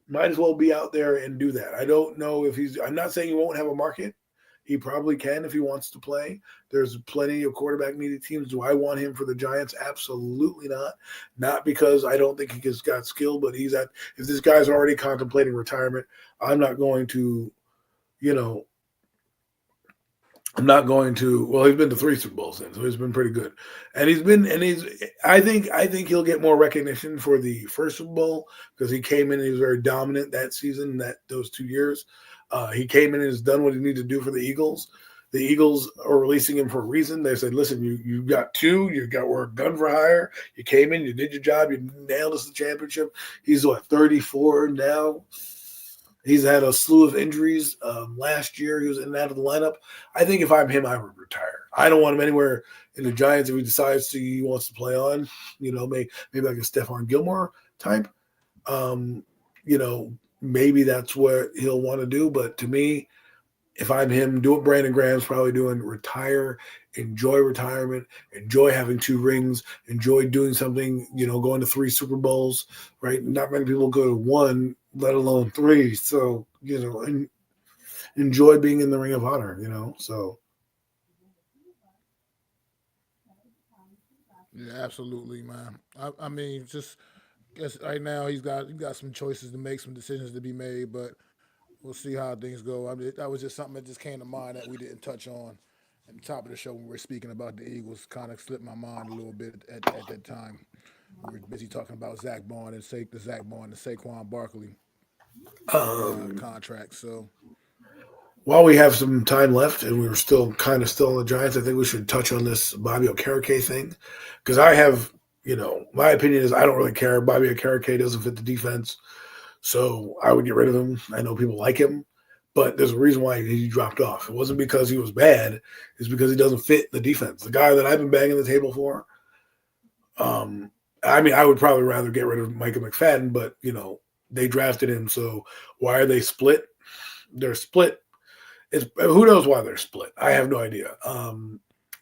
Might as well be out there and do that. I don't know if I'm not saying he won't have a market. He probably can if he wants to play. There's plenty of quarterback needed teams. Do I want him for the Giants? Absolutely not. Not because I don't think he's got skill, but if this guy's already contemplating retirement, I'm not going to, well, he's been to 3 Super Bowls then, so he's been pretty good. And I think he'll get more recognition for the first Super Bowl because he came in and he was very dominant that season, those 2 years. He came in and has done what he needed to do for the Eagles. The Eagles are releasing him for a reason. They said, listen, you got 2, you got work gun for hire. You came in, you did your job, you nailed us the championship. He's 34 now. He's had a slew of injuries. Last year, he was in and out of the lineup. I think if I'm him, I would retire. I don't want him anywhere in the Giants if he decides he wants to play on. Maybe like a Stephon Gilmore type. Um, you know, maybe that's what he'll want to do. But to me, if I'm him, do what Brandon Graham's probably doing: retire, enjoy retirement, enjoy having 2 rings, enjoy doing something. Going to 3 Super Bowls. Right? Not many people go to 1, let alone 3. So and enjoy being in the Ring of Honor. So Yeah, absolutely, man. I mean, just guess right now he's got some choices to make, some decisions to be made, but we'll see how things go. I mean, that was just something that just came to mind that we didn't touch on at the top of the show when we were speaking about the Eagles. Kind of slipped my mind a little bit at that time. We were busy talking about Zach Bond and Saquon Barkley um, contract. So while we have some time left and we were still kind of still on the Giants, I think we should touch on this Bobby Okereke thing because I have, my opinion is I don't really care. Bobby Okereke doesn't fit the defense, so I would get rid of him. I know people like him, but there's a reason why he dropped off. It wasn't because he was bad; it's because he doesn't fit the defense. The guy that I've been banging the table for, um, I mean, I would probably rather get rid of Micah McFadden, but they drafted him, so why are they split? They're split. Who knows why they're split? I have no idea.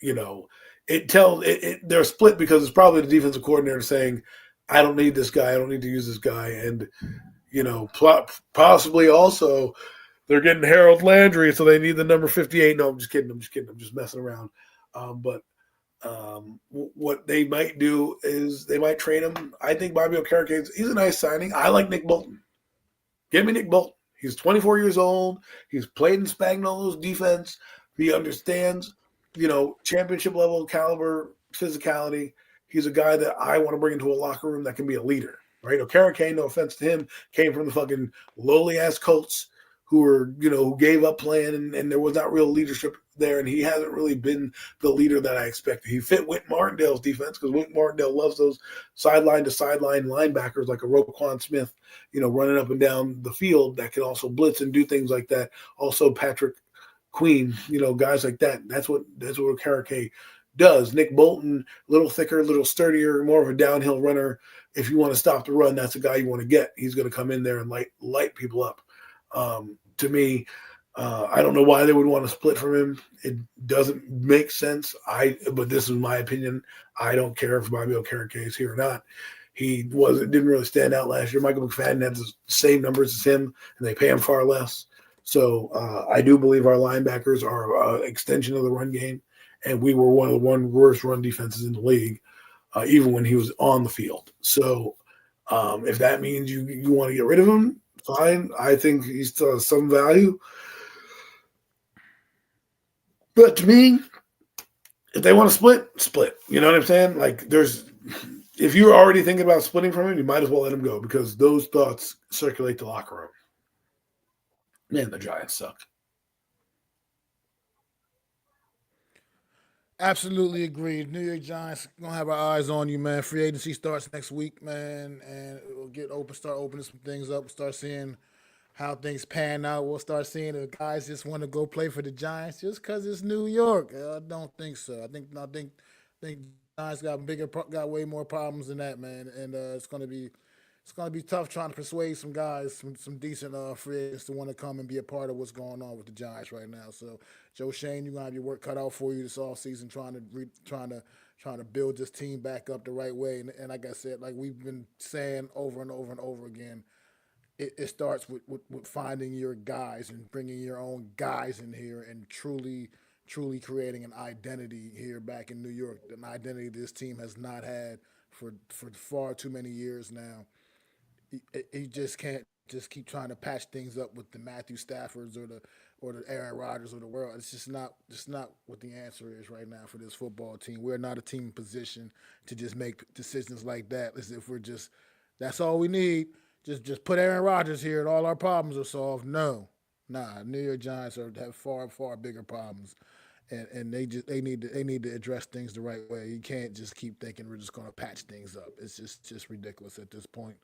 You know, they're split because it's probably the defensive coordinator saying, "I don't need this guy. I don't need to use this guy," and possibly also they're getting Harold Landry, so they need the number 58. No, I'm just kidding. I'm just kidding. I'm just messing around. But what they might do is they might trade him. I think Bobby Okereke, he's a nice signing. I like Nick Bolton. Give me Nick Bolton. He's 24 years old. He's played in Spagnuolo's defense. He understands, championship level caliber physicality. He's a guy that I want to bring into a locker room that can be a leader, right? Okereke, no offense to him, came from the fucking lowly ass Colts who gave up playing and there was not real leadership there. And he hasn't really been the leader that I expected. He fit Whit Martindale's defense because Whit Martindale loves those sideline to sideline linebackers like a Roquan Smith, running up and down the field that can also blitz and do things like that. Also Patrick Queen, guys like that. That's what Okereke does. Nick Bolton, a little thicker, a little sturdier, more of a downhill runner. If you want to stop the run, that's the guy you want to get. He's going to come in there and light people up. To me, I don't know why they would want to split from him. It doesn't make sense. But this is my opinion. I don't care if Bobby Okereke is here or not. He didn't really stand out last year. Michael McFadden had the same numbers as him, and they pay him far less. So I do believe our linebackers are an extension of the run game, and we were one of the worst run defenses in the league, even when he was on the field. So if that means you want to get rid of him, fine. I think he still has some value. But to me, if they want to split. You know what I'm saying? Like, if you're already thinking about splitting from him, you might as well let him go because those thoughts circulate the locker room. Man, the Giants suck. absolutely agreed. New York Giants gonna have our eyes on you, man. Free agency starts next week, man, and we'll start opening some things up. We'll start seeing how things pan out. We'll start seeing if guys just want to go play for the Giants just because it's New York. I don't think so. I think Giants got way more problems than that, man. And it's gonna be tough trying to persuade some guys, some decent free agents to want to come and be a part of what's going on with the Giants right now. So, Joe Shane, you're gonna have your work cut out for you this offseason trying to build this team back up the right way. And like I said, like we've been saying over and over and over again, it starts with finding your guys and bringing your own guys in here and truly creating an identity here back in New York, an identity this team has not had for far too many years now. He just can't just keep trying to patch things up with the Matthew Staffords or the Aaron Rodgers of the world. It's just not what the answer is right now for this football team. We're not a team in position to just make decisions like that as if we're just that's all we need. Just put Aaron Rodgers here and all our problems are solved. No. Nah, New York Giants have far bigger problems. And they need to address things the right way. You can't just keep thinking we're just going to patch things up. It's just ridiculous at this point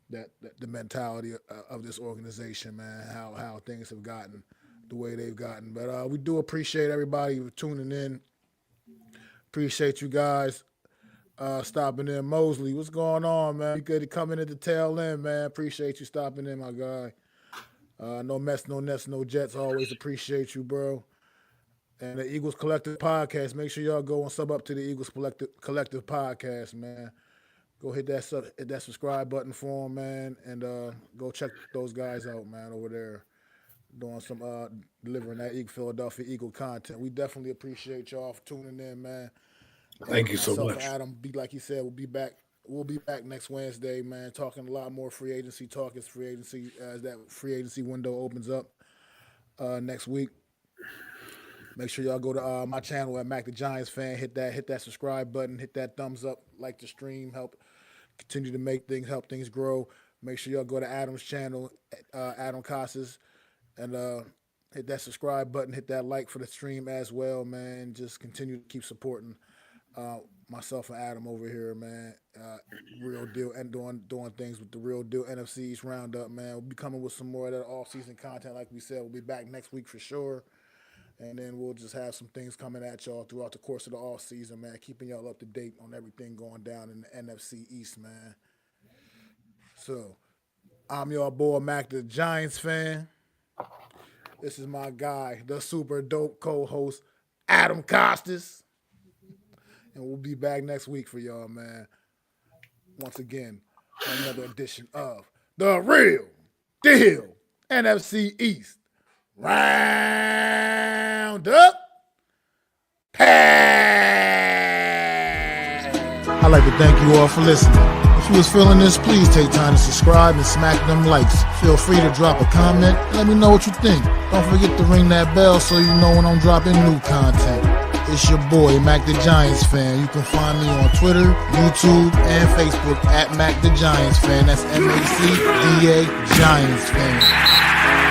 that the mentality of this organization, man, how things have gotten the way they've gotten. But we do appreciate everybody for tuning in. Appreciate you guys. stopping in. Mosley, what's going on, man? You good to come in at the tail end, man. Appreciate you stopping in, my guy. No mess, no nets, no jets. Always appreciate you, bro. And the Eagles Collective Podcast. Make sure y'all go and sub up to the Eagles Collective Podcast, man. Go hit that subscribe button for them, man, and go check those guys out, man, over there doing some delivering that Philadelphia Eagle content. We definitely appreciate y'all for tuning in, man. Thank you so much. Adam, like he said, we'll be back next Wednesday, man, talking a lot more free agency talk as that free agency window opens up next week. Make sure y'all go to my channel at MacDaGiantsFan. Hit that subscribe button. Hit that thumbs up. Like the stream. Help continue to help things grow. Make sure y'all go to Adam's channel, Adam Costas, and hit that subscribe button. Hit that like for the stream as well, man. Just continue to keep supporting myself and Adam over here, man. Real deal and doing things with the Real Deal NFC East Roundup, man. We'll be coming with some more of that off-season content, like we said. We'll be back next week for sure. And then we'll just have some things coming at y'all throughout the course of the off season, man. Keeping y'all up to date on everything going down in the NFC East, man. So, I'm your boy, Mac the Giants fan. This is my guy, the super dope co-host, Adam Costas. And we'll be back next week for y'all, man. Once again, another edition of The Real Deal NFC East Roundup Pass. I'd like to thank you all for listening. If you was feeling this, please take time to subscribe and smack them likes. Feel free to drop a comment. Let me know what you think. Don't forget to ring that bell so you know when I'm dropping new content. It's your boy, Mac the Giants Fan. You can find me on Twitter, YouTube, and Facebook at Mac the Giants Fan. That's MacDa Giants Fan.